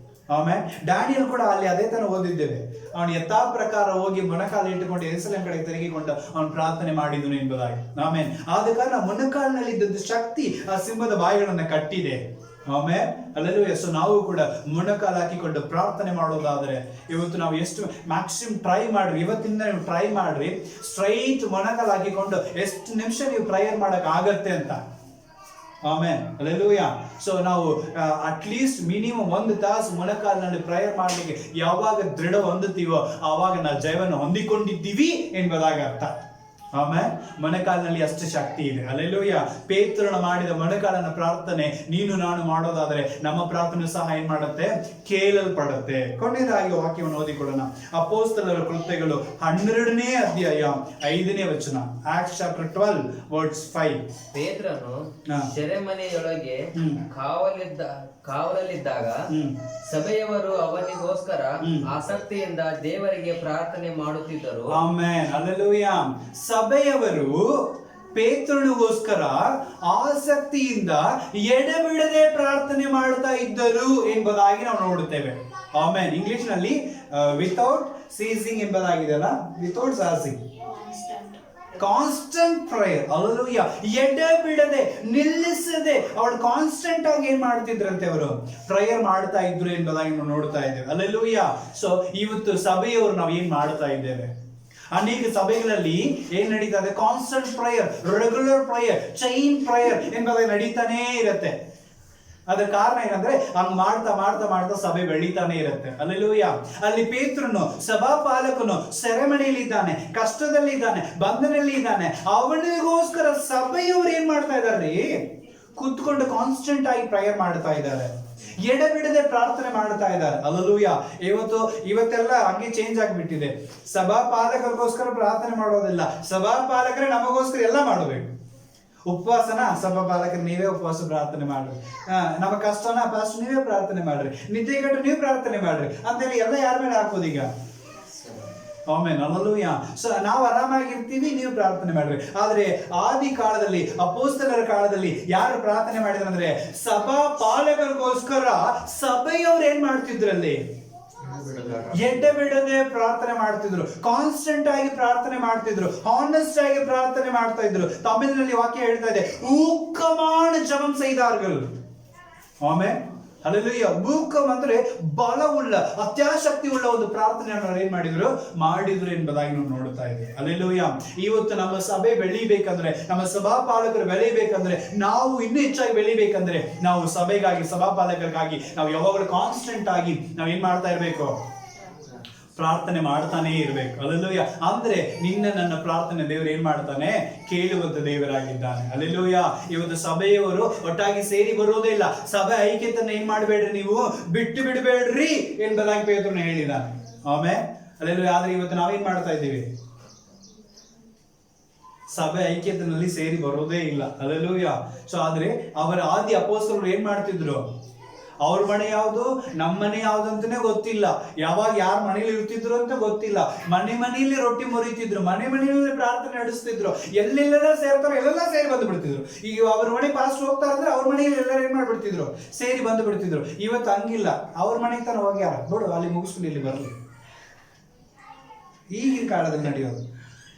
ಆಮೇಲೆ ಡ್ಯಾನಿಯಲ್ ಕೂಡ ಅಲ್ಲಿ ಅದೇ ತರ ಓದಿದ್ದೇವೆ. ಅವನು ಯಥಾ ಪ್ರಕಾರ ಹೋಗಿ ಮೊಣಕಾಲು ಇಟ್ಟುಕೊಂಡು ಯೆರೂಸಲೇಮ್ ಕಡೆ ತಿರುಗಿಕೊಂಡು ಅವನು ಪ್ರಾರ್ಥನೆ ಮಾಡಿದನು ಎಂಬುದಾಗಿ. ಆಮೇಲೆ ಆದ ಕಾರಣ ಮೊಣಕಾಲಿನಲ್ಲಿ ಇದ್ದದ್ದು ಶಕ್ತಿ ಆ ಸಿಂಹದ ಬಾಯಿಗಳನ್ನ ಕಟ್ಟಿದೆ. ಆಮೇಲೆ ಅಲ್ಲೆಲ್ಲೂ ಸೊ ನಾವು ಕೂಡ ಮೊಣಕಾಲು ಹಾಕಿಕೊಂಡು ಪ್ರಾರ್ಥನೆ ಮಾಡೋದಾದ್ರೆ ಇವತ್ತು ನಾವು ಎಷ್ಟು ಮ್ಯಾಕ್ಸಿಮಮ್ ಟ್ರೈ ಮಾಡ್ರಿ, ಇವತ್ತಿಂದ ನೀವು ಟ್ರೈ ಮಾಡ್ರಿ, ಸ್ಟ್ರೈಟ್ ಮೊಣಕಾಲು ಹಾಕಿಕೊಂಡು ಎಷ್ಟು ನಿಮಿಷ ನೀವು ಪ್ರೇಯರ್ ಮಾಡಕ್ ಆಗತ್ತೆ ಅಂತ. ಆಮೇಲೆ ಅಲ್ಲೆಲ್ಲೂಯಾ. ಸೊ ನಾವು ಅಟ್ಲೀಸ್ಟ್ ಮಿನಿಮಮ್ 1 ತಾಸು ಮೊಣಕಾಲಿನಲ್ಲಿ ಪ್ರೇಯರ್ ಮಾಡ್ಲಿಕ್ಕೆ ಯಾವಾಗ ದೃಢ ಹೊಂದುತ್ತೀವೋ ಆವಾಗ ನಾವು ಜಯವನ್ನು ಹೊಂದಿಕೊಂಡಿದ್ದೀವಿ ಎಂಬುದಾಗಿ ಅರ್ಥ. ಆಮೇಲೆ ಮೊಣಕಾಲಿನಲ್ಲಿ ಅಷ್ಟು ಶಕ್ತಿ ಇದೆ. ಅಲ್ಲೆಲ್ಲೂಯಾ. ಪೇತ್ರನು ಮಾಡಿದ ಮೊಣಕಾಲನ ಪ್ರಾರ್ಥನೆ ನೀನು ನಾನು ಮಾಡೋದಾದ್ರೆ ನಮ್ಮ ಪ್ರಾರ್ಥನೆ ಸಹ ಏನ್ ಮಾಡುತ್ತೆ, ಕೇಳಲ್ಪಡುತ್ತೆ. ಕೊನೆಯದಾಗಿ ವಾಕ್ಯವನ್ನು ಓದಿಕೊಳ್ಳೋಣ. ಅಪೊಸ್ತಲರ ಕೃತ್ಯಗಳು 12ನೇ ಅಧ್ಯಾಯ 5ನೇ ವಚನ. Acts chapter 12 words 5. ಪೇತ್ರನು ಸೆರೆಮನೆಯೊಳಗೆ ಕಾವಲಲ್ಲಿದ್ದಾಗ ಸಭೆಯವರು ಅವನಿಗೋಸ್ಕರ ಆಸಕ್ತಿಯಿಂದ ದೇವರಿಗೆ ಪ್ರಾರ್ಥನೆ ಮಾಡುತ್ತಿದ್ದರು. ಆಮೆನ್. ಹಲ್ಲೆಲೂಯಾ. ಸಭೆಯವರು ಪೇತ್ರನಿಗೋಸ್ಕರ ಆಸಕ್ತಿಯಿಂದ ಎಡೆಬಿಡದೆ ಪ್ರಾರ್ಥನೆ ಮಾಡ್ತಾ ಇದ್ದರು ಎಂಬುದಾಗಿ ನಾವು ನೋಡುತ್ತೇವೆ. ಆಮೆನ್. ಇಂಗ್ಲಿಷ್ ನಲ್ಲಿ ವಿತೌಟ್ ಸೀಸಿಂಗ್ ಎಂಬುದಾಗಿದೆಯಲ್ಲ, without ceasing, constant prayer. Hallelujah. ಎಡೆಬಿಡದೆ, ನಿಲ್ಲಿಸದೆ ಅವಳು ಕಾನ್ಸ್ಟೆಂಟ್ ಆಗಿ ಏನ್ ಮಾಡ್ತಿದ್ರಂತೆ, ಅವರು ಪ್ರೇಯರ್ ಮಾಡ್ತಾ ಇದ್ರು ಎಂಬುದಾಗಿ ನಾವು ನೋಡ್ತಾ ಇದ್ದೇವೆ. ಹಲ್ಲೆಲೂಯಾ. ಸೊ ಇವತ್ತು ಸಭೆಯವರು ನಾವು ಏನ್ ಮಾಡ್ತಾ ಇದ್ದೇವೆ, ಅನೇಕ ಸಭೆಗಳಲ್ಲಿ ಏನ್ ನಡೀತಾ ಇದೆ, constant prayer, regular prayer, chain prayer ಎಂಬುದಾಗಿ ನಡೀತಾನೇ ಇರುತ್ತೆ. ಅದರ ಕಾರಣ ಏನಂದ್ರೆ ಹಂಗ್ ಮಾಡ್ತಾ ಮಾಡ್ತಾ ಮಾಡ್ತಾ ಸಭೆ ಬೆಳೀತಾನೆ ಇರುತ್ತೆ. ಹಲ್ಲೆಲೂಯಾ. ಅಲ್ಲಿ ಪೇತ್ರನು ಸಭಾಪಾಲಕನು ಸೆರೆಮನೆಯಲ್ಲಿದ್ದಾನೆ, ಕಷ್ಟದಲ್ಲಿದ್ದಾನೆ, ಬಂಧನಲ್ಲಿ ಇದ್ದಾನೆ. ಅವನಿಗೋಸ್ಕರ ಸಭೆಯವರು ಏನ್ ಮಾಡ್ತಾ ಇದಾರೆ, ಕೂತ್ಕೊಂಡು ಕಾನ್ಸ್ಟೆಂಟ್ ಆಗಿ ಪ್ರೇಯರ್ ಮಾಡ್ತಾ ಇದ್ದಾರೆ, ಎಡೆಬಿಡದೆ ಪ್ರಾರ್ಥನೆ ಮಾಡ್ತಾ ಇದ್ದಾರೆ. ಹಲ್ಲೆಲೂಯಾ. ಇವತ್ತೆಲ್ಲ ಹಂಗೆ ಚೇಂಜ್ ಆಗಿಬಿಟ್ಟಿದೆ. ಸಭಾಪಾಲಕರಿಗೋಸ್ಕರ ಪ್ರಾರ್ಥನೆ ಮಾಡೋದಿಲ್ಲ, ಸಭಾಪಾಲಕರೇ ನಮಗೋಸ್ಕರ ಎಲ್ಲ ಮಾಡಬೇಕು. ಉಪವಾಸನ ಸಭಾಪಾಲಕರು ನೀವೇ ಉಪವಾಸ ಪ್ರಾರ್ಥನೆ ಮಾಡ್ರಿ, ನಮ್ಮ ಕಷ್ಟನ ಫಸ್ಟ್ ನೀವೇ ಪ್ರಾರ್ಥನೆ ಮಾಡ್ರಿ, ನಿದ್ದೆಗಟ್ಟು ನೀವು ಪ್ರಾರ್ಥನೆ ಮಾಡ್ರಿ ಅಂತೇಳಿ ಎಲ್ಲ ಯಾರ ಮೇಲೆ ಹಾಕೋದು ಈಗ. ಆಮೆನ್. ಹಲ್ಲೆಲೂಯಾ. ಸೊ ನಾವು ಆರಾಮಾಗಿರ್ತೀವಿ, ನೀವು ಪ್ರಾರ್ಥನೆ ಮಾಡ್ರಿ. ಆದ್ರೆ ಆದಿ ಕಾಲದಲ್ಲಿ, ಅಪೊಸ್ತಲರ ಕಾಲದಲ್ಲಿ ಯಾರು ಪ್ರಾರ್ಥನೆ ಮಾಡಿದ್ರು ಅಂದ್ರೆ ಸಭಾ ಪಾಲಕರಿಗೋಸ್ಕರ ಸಭೆಯವ್ರು ಏನ್ ಮಾಡ್ತಿದ್ರಲ್ಲಿ, ಎಡ್ಡೆ ಬಿಡದೆ ಪ್ರಾರ್ಥನೆ ಮಾಡ್ತಿದ್ರು, ಕಾನ್ಸ್ಟೆಂಟ್ ಆಗಿ ಪ್ರಾರ್ಥನೆ ಮಾಡ್ತಿದ್ರು, ಹಾನೆಸ್ಟ್ ಆಗಿ ಪ್ರಾರ್ಥನೆ ಮಾಡ್ತಾ ಇದ್ರು. ತಮಿಳಿನಲ್ಲಿ ವಾಕ್ಯ ಹೇಳ್ತಾ ಇದೆ, ಊಕಮಾನ ಜಪಂ ಸೈದಾರ್ಗಳು. ಆಮೆನ್. ಹಲ್ಲೆಲೂಯಾ. ಊಕಂ ಅಂದ್ರೆ ಬಲವುಳ್ಳ, ಅತ್ಯಾಸಕ್ತಿ ಉಳ್ಳ ಒಂದು ಪ್ರಾರ್ಥನೆಯನ್ನು ಏನ್ ಮಾಡಿದ್ರು ಎಂಬುದಾಗಿ ನಾವು ನೋಡ್ತಾ ಇದ್ದೇವೆ. ಹಲ್ಲೆಲೂಯಾ. ಇವತ್ತು ನಮ್ಮ ಸಭೆ ಬೆಳಿಬೇಕಂದ್ರೆ, ನಮ್ಮ ಸಭಾಪಾಲಕರು ಬೆಳಿಬೇಕಂದ್ರೆ, ನಾವು ಇನ್ನೂ ಹೆಚ್ಚಾಗಿ ಬೆಳಿಬೇಕಂದ್ರೆ ನಾವು ಸಭೆಗಾಗಿ, ಸಭಾಪಾಲಕರಿಗಾಗಿ ನಾವು ಯಾವಾಗಲೂ ಕಾನ್ಸ್ಟೆಂಟ್ ಆಗಿ ನಾವು ಏನ್ ಮಾಡ್ತಾ ಇರ್ಬೇಕು, ಪ್ರಾರ್ಥನೆ ಮಾಡ್ತಾನೆ ಇರ್ಬೇಕು. ಹಲ್ಲೆಲೂಯಾ. ಅಂದ್ರೆ ನನ್ನ ಪ್ರಾರ್ಥನೆ ದೇವರು ಏನ್ ಮಾಡ್ತಾನೆ, ಕೇಳುವಂತ ದೇವರಾಗಿದ್ದಾನೆ. ಹಲ್ಲೆಲೂಯಾ. ಇವತ್ತು ಸಭೆಯವರು ಒಟ್ಟಾಗಿ ಸೇರಿ ಬರೋದೇ ಇಲ್ಲ. ಸಭೆ ಐಕ್ಯತೆಯನ್ನು ಏನ್ ಮಾಡಬೇಡ್ರಿ, ನೀವು ಬಿಟ್ಟು ಬಿಡಬೇಡ್ರಿ ಎಂಬುದಾಗಿ ಪೇತ್ರನು ಹೇಳಿದ್ದಾನೆ. ಆಮೇಲೆ ಹಲ್ಲೆಲೂಯಾ. ಆದ್ರೆ ಇವತ್ತು ನಾವೇನ್ ಮಾಡ್ತಾ ಇದ್ದೀವಿ, ಸಭೆ ಐಕ್ಯತೆಯಲ್ಲಿ ಸೇರಿ ಬರೋದೇ ಇಲ್ಲ. ಹಲ್ಲೆಲೂಯಾ. ಸೊ ಆದ್ರೆ ಅವರ ಆದಿ ಅಪೊಸ್ತಲರು ಏನ್ ಮಾಡ್ತಿದ್ರು, ಅವ್ರ ಮನೆ ಯಾವುದು, ನಮ್ಮ ಮನೆ ಯಾವ್ದು ಅಂತಾನೆ ಗೊತ್ತಿಲ್ಲ, ಯಾವಾಗ ಯಾರ ಮನೇಲಿ ಇರ್ತಿದ್ರು ಅಂತ ಗೊತ್ತಿಲ್ಲ, ಮನೆಯಲ್ಲಿ ರೊಟ್ಟಿ ಮುರಿತಿದ್ರು, ಮನೆಯಲ್ಲಿ ಪ್ರಾರ್ಥನೆ ನಡೆಸ್ತಿದ್ರು, ಎಲ್ಲೆಲ್ಲ ಸೇರ್ತಾರೋ ಎಲ್ಲೆಲ್ಲ ಸೇರಿ ಬಂದು ಬಿಡ್ತಿದ್ರು. ಈಗ ಅವ್ರ ಮನೆ ಪಾಸ್ಟ್ ಹೋಗ್ತಾರ ಅಂದ್ರೆ ಅವ್ರ ಮನೆಯಲ್ಲಿ ಎಲ್ಲರೂ ಏನ್ ಮಾಡ್ಬಿಡ್ತಿದ್ರು, ಸೇರಿ ಬಂದು ಬಿಡ್ತಿದ್ರು. ಇವತ್ತು ಹಂಗಿಲ್ಲ, ಅವ್ರ ಮನೆಗೆ ತಾನು ಹೋಗ್ಯಾರ, ನೋಡು ಅಲ್ಲಿ ಮುಗಿಸ್ಕೊಂಡು ಇಲ್ಲಿ ಬರ್ಲಿ, ಈಗಿನ ಕಾಲದಲ್ಲಿ ನಡೆಯೋದು.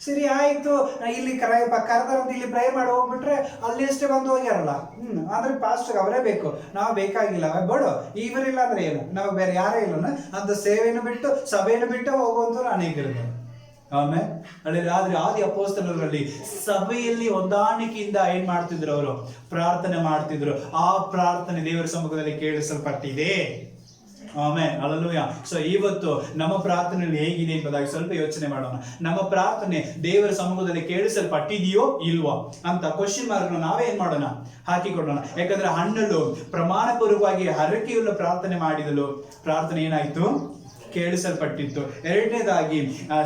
ಸರಿ ಆಯ್ತು, ಇಲ್ಲಿ ಕರೆದಾರಂತ ಇಲ್ಲಿ ಪ್ರೇಯರ್ ಮಾಡಿ ಹೋಗ್ಬಿಟ್ರೆ ಅಲ್ಲಿ ಅಷ್ಟೇ ಬಂದು ಹೋಗ್ಯಾರಲ್ಲ. ಅಂದ್ರೆ ಪಾಸ್ಟರ್ ಅವರೇ ಬೇಕು, ನಾವು ಬೇಕಾಗಿಲ್ಲ ಬೇಡ, ಇವರಿಲ್ಲ ಅಂದ್ರೆ ಏನು, ನಾವು ಬೇರೆ ಯಾರೇ ಇಲ್ಲ ಅಂತ ಸೇವೆಯನ್ನು ಬಿಟ್ಟು ಸಭೆಯನ್ನು ಬಿಟ್ಟು ಹೋಗುವಂತವ್ರು ಅನೇಕರಿದ್ದಾರೆ. ಆಮೇಲೆ ಆದ್ರೆ ಆದಿ ಅಪೊಸ್ತಲರಲ್ಲಿ ಸಭೆಯಲ್ಲಿ ಹೊಂದಾಣಿಕೆಯಿಂದ ಏನ್ ಮಾಡ್ತಿದ್ರು, ಅವರು ಪ್ರಾರ್ಥನೆ ಮಾಡ್ತಿದ್ರು. ಆ ಪ್ರಾರ್ಥನೆ ದೇವರ ಸಮ್ಮುಖದಲ್ಲಿ ಕೇಳಿಸಲ್ಪಟ್ಟಿದೆ. Amen, hallelujah. ಸೊ ಇವತ್ತು ನಮ್ಮ ಪ್ರಾರ್ಥನೆಯಲ್ಲಿ ಹೇಗಿದೆ ಎಂಬುದಾಗಿ ಸ್ವಲ್ಪ ಯೋಚನೆ ಮಾಡೋಣ. ನಮ್ಮ ಪ್ರಾರ್ಥನೆ ದೇವರ ಸಮ್ಮುಖದಲ್ಲಿ ಕೇಳಿಸಲ್ಪಟ್ಟಿದೆಯೋ ಇಲ್ವಾ ಅಂತ ಕ್ವಶನ್ ಮಾರ್ಕ್ ನಾವೇ ಏನ್ ಮಾಡೋಣ, ಹಾಕಿಕೊಡೋಣ. ಯಾಕಂದ್ರೆ ಹಣ್ಣಲು ಪ್ರಮಾಣ ಪೂರ್ವಕವಾಗಿ ಹರಕೆಯುಳ್ಳ ಪ್ರಾರ್ಥನೆ ಮಾಡಿದಳು, ಪ್ರಾರ್ಥನೆ ಏನಾಯ್ತು, ಕೇಳಿಸಲ್ಪಟ್ಟಿತ್ತು. ಎರಡನೇದಾಗಿ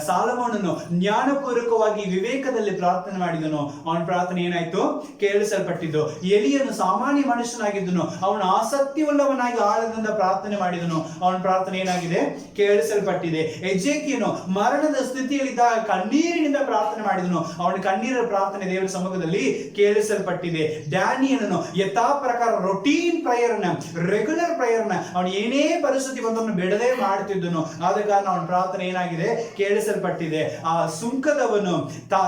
ಸಾಲಮೋನನು ಜ್ಞಾನಪೂರ್ವಕವಾಗಿ ವಿವೇಕದಲ್ಲಿ ಪ್ರಾರ್ಥನೆ ಮಾಡಿದನು, ಅವನ ಪ್ರಾರ್ಥನೆ ಏನಾಯ್ತು, ಕೇಳಿಸಲ್ಪಟ್ಟಿದ್ದು. ಎಲಿಯನು ಸಾಮಾನ್ಯ ಮನುಷ್ಯನಾಗಿದ್ದನು, ಅವನ ಆಸಕ್ತಿ ಉಳ್ಳವನಾಗಿ ಆಳದಿಂದ ಪ್ರಾರ್ಥನೆ ಮಾಡಿದನು, ಅವನ ಪ್ರಾರ್ಥನೆ ಏನಾಗಿದೆ, ಕೇಳಿಸಲ್ಪಟ್ಟಿದೆ. ಎಜೇಕಿಯನು ಮರಣದ ಸ್ಥಿತಿಯಲ್ಲಿದ್ದಾಗ ಕಣ್ಣೀರಿನಿಂದ ಪ್ರಾರ್ಥನೆ ಮಾಡಿದನು, ಅವನ ಕಣ್ಣೀರ ಪ್ರಾರ್ಥನೆ ದೇವರ ಸಮ್ಮುಖದಲ್ಲಿ ಕೇಳಿಸಲ್ಪಟ್ಟಿದೆ. ಡ್ಯಾನಿಯಲನು ಯಥಾ ಪ್ರಕಾರ ರೊಟೀನ್ ಪ್ರೇಯರ್ನ, ರೆಗ್ಯುಲರ್ ಪ್ರೇಯರ್ನ, ಅವನು ಏನೇ ಪರಿಸ್ಥಿತಿ ಬಂದವನು ಬಿಡದೆ ಮಾಡ್ತಿದ್ದನು, ಆದ ಕಾರಣ ಅವನ ಪ್ರಾರ್ಥನೆ ಏನಾಗಿದೆ, ಕೇಳಿಸಲ್ಪಟ್ಟಿದೆ. ಆ ಸುಂಕದವನು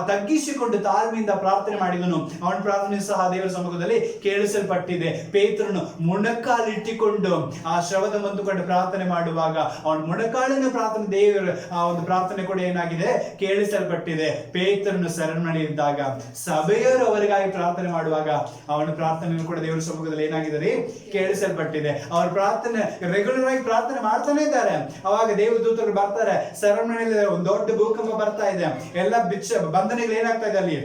ತಗ್ಗಿಸಿಕೊಂಡು ತಾಳ್ಮೆಯಿಂದ ಪ್ರಾರ್ಥನೆ ಮಾಡಿದನು, ಅವನ ಪ್ರಾರ್ಥನೆ ಸಹ ದೇವರ ಸಮ್ಮುಖದಲ್ಲಿ ಕೇಳಿಸಲ್ಪಟ್ಟಿದೆ. ಪೇತ್ರನು ಮೊಣಕಾಲಿಟ್ಟಿಕೊಂಡು ಆ ಶ್ರವದ ಮುಂದುಕೊಂಡು ಪ್ರಾರ್ಥನೆ ಮಾಡುವಾಗ ಅವನ ಮೊಣಕಾಲಿನ ಪ್ರಾರ್ಥನೆ ದೇವರ ಆ ಒಂದು ಪ್ರಾರ್ಥನೆ ಕೂಡ ಏನಾಗಿದೆ, ಕೇಳಿಸಲ್ಪಟ್ಟಿದೆ. ಪೇತ್ರನು ಸೆರೆಮನೆಯಿದ್ದಾಗ ಸಭೆಯರು ಅವರಿಗಾಗಿ ಪ್ರಾರ್ಥನೆ ಮಾಡುವಾಗ ಅವನ ಪ್ರಾರ್ಥನೆ ಕೂಡ ದೇವರ ಸಮ್ಮುಖದಲ್ಲಿ ಏನಾಗಿದೆ, ಕೇಳಿಸಲ್ಪಟ್ಟಿದೆ. ಅವ್ರ ಪ್ರಾರ್ಥನೆ ರೆಗ್ಯುಲರ್ ಆಗಿ ಪ್ರಾರ್ಥನೆ ಮಾಡ್ತಾನೆ ಇದ್ದಾರೆ. ಅವಾಗ ದೇವದೂತರು ಬರ್ತಾರೆ, ಸೆರೆಮನೆಯಲ್ಲಿ ಒಂದು ದೊಡ್ಡ ಭೂಕಂಪ ಬರ್ತಾ ಇದೆ, ಎಲ್ಲ ಬಂಧನಗಳು ಏನಾಗ್ತಾ ಇದೆ, ಅಲ್ಲಿ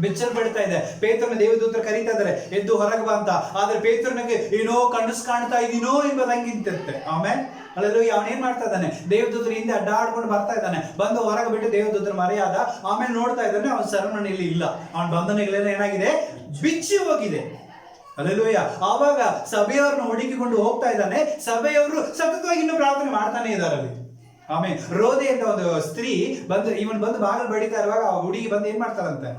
ಬಿಚ್ಚಲ್ ಬಿಡ್ತಾ ಇದೆ. ಪೇತ್ರನ ದೇವದೂತರು ಕರೀತಾ ಇದ್ದಾರೆ, ಎದ್ದು ಹೊರಗೆ ಬಾ ಅಂತ. ಆದ್ರೆ ಪೇತ್ರನಿಗೆ ಏನೋ ಕನಸು ಕಾಣ್ತಾ ಇದೀನೋ ಎಂಬುದಂಗಿಂತಿರುತ್ತೆ. ಆಮೇಲೆ ಅಲ್ಲೂ ಅವನೇನ್ ಮಾಡ್ತಾ ಇದ್ದಾನೆ, ದೇವದೂತರು ಹಿಂದೆ ಅಡ್ಡಾಡ್ಕೊಂಡು ಬರ್ತಾ ಇದ್ದಾನೆ, ಬಂದು ಹೊರಗೆ ಬಿಟ್ಟು ದೇವದೂತರು ಮರೆಯಾದ. ಆಮೇಲೆ ನೋಡ್ತಾ ಇದ್ದಾನೆ, ಅವನ ಸೆರೆಮನೆಯಲ್ಲಿ ಇಲ್ಲ, ಅವನ ಬಂಧನಗಳೆಲ್ಲ ಏನಾಗಿದೆ, ಬಿಚ್ಚಿ ಹೋಗಿದೆ. ಅಲ್ಲೆಲೂಯ. ಆವಾಗ ಸಭೆಯವ್ರನ್ನ ಹುಡುಕಿಕೊಂಡು ಹೋಗ್ತಾ ಇದ್ದಾನೆ, ಸಭೆಯವರು ಸತತವಾಗಿ ಇನ್ನು ಪ್ರಾರ್ಥನೆ ಮಾಡ್ತಾನೆ ಇದ್ದಾರೆ ಅಲ್ಲಿ. ಆಮೇಲೆ ರೋದೆ ಅಂತ ಒಂದು ಸ್ತ್ರೀ ಇವನ್ ಬಂದು ಬಾಗಿಲು ಬಡಿತಾ ಇರುವಾಗ ಆ ಹುಡುಗಿ ಬಂದು ಏನ್ ಮಾಡ್ತಾರಂತೆ,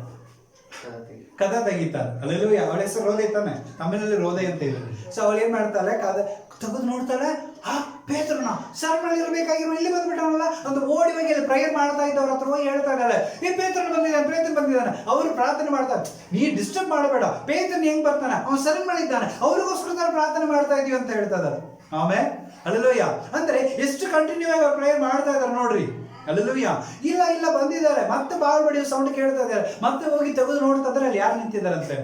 ಕದ ತೆಗಿತಾರೆ. ಅಲ್ಲೆಲೂಯ. ಅವಳ ಹೆಸರು ರೋದೆ ಇರ್ತಾನೆ, ತಮಿಳಲ್ಲಿ ರೋದೆ ಅಂತ ಇದೆ. ಸೊ ಅವಳು ಏನ್ ಮಾಡ್ತಾಳೆ, ಕದ ತೆಗೆದು ನೋಡ್ತಾಳೆ, ಆ ಪೇತ್ರನ ಸೆರೆಮನೆಯಲ್ಲಿ ಇರಬೇಕಾಗಿರೋ ಇಲ್ಲಿ ಬಂದ್ಬಿಟ್ಟವಲ್ಲ ಅಂತ ಓಡಿ ಹೋಗಿ ಅಲ್ಲಿ ಪ್ರೇಯರ್ ಮಾಡ್ತಾ ಇದ್ದವ್ರ ಹತ್ರ ಹೋಗಿ ಹೇಳ್ತಾ ಇದ್ದಾಳೆ, ಈ ಪೇತ್ರನ ಬಂದಿದ್ದಾನೆ, ಪೇತ್ರನ್ ಬಂದಿದ್ದಾನೆ. ಅವರು ಪ್ರಾರ್ಥನೆ ಮಾಡ್ತಾರೆ, ನೀ ಡಿಸ್ಟರ್ಬ್ ಮಾಡಬೇಡ, ಪೇತ್ರನ್ ಹೆಂಗ್ ಬರ್ತಾನೆ, ಅವನು ಸೆರೆಮನೆಯಲ್ಲಿ ಇದ್ದಾನೆ, ಅವ್ರಿಗೋಸ್ಕರ ಪ್ರಾರ್ಥನೆ ಮಾಡ್ತಾ ಇದೀವಿ ಅಂತ ಹೇಳ್ತಾ ಇದ್ದಾರೆ. ಆಮೇಲೆ ಅಲ್ಲೆಲೂಯ. ಅಂದ್ರೆ ಎಷ್ಟು ಕಂಟಿನ್ಯೂ ಆಗಿ ಅವ್ರು ಪ್ರೇಯರ್ ಮಾಡ್ತಾ ಇದ್ದಾರೆ ನೋಡ್ರಿ. ಅಲ್ಲೆಲೂಯ. ಇಲ್ಲ ಬಂದಿದ್ದಾರೆ, ಮತ್ತೆ ಬಾಲ್ ಬಡಿಯೋ ಸೌಂಡ್ ಕೇಳ್ತಾ ಇದ್ದಾರೆ, ಮತ್ತೆ ಹೋಗಿ ತೆಗೆದು ನೋಡ್ತಾ ಇದ್ದಾರೆ, ಅಲ್ಲಿ ಯಾರು ನಿಂತಿದ್ದಾರಂತೆ,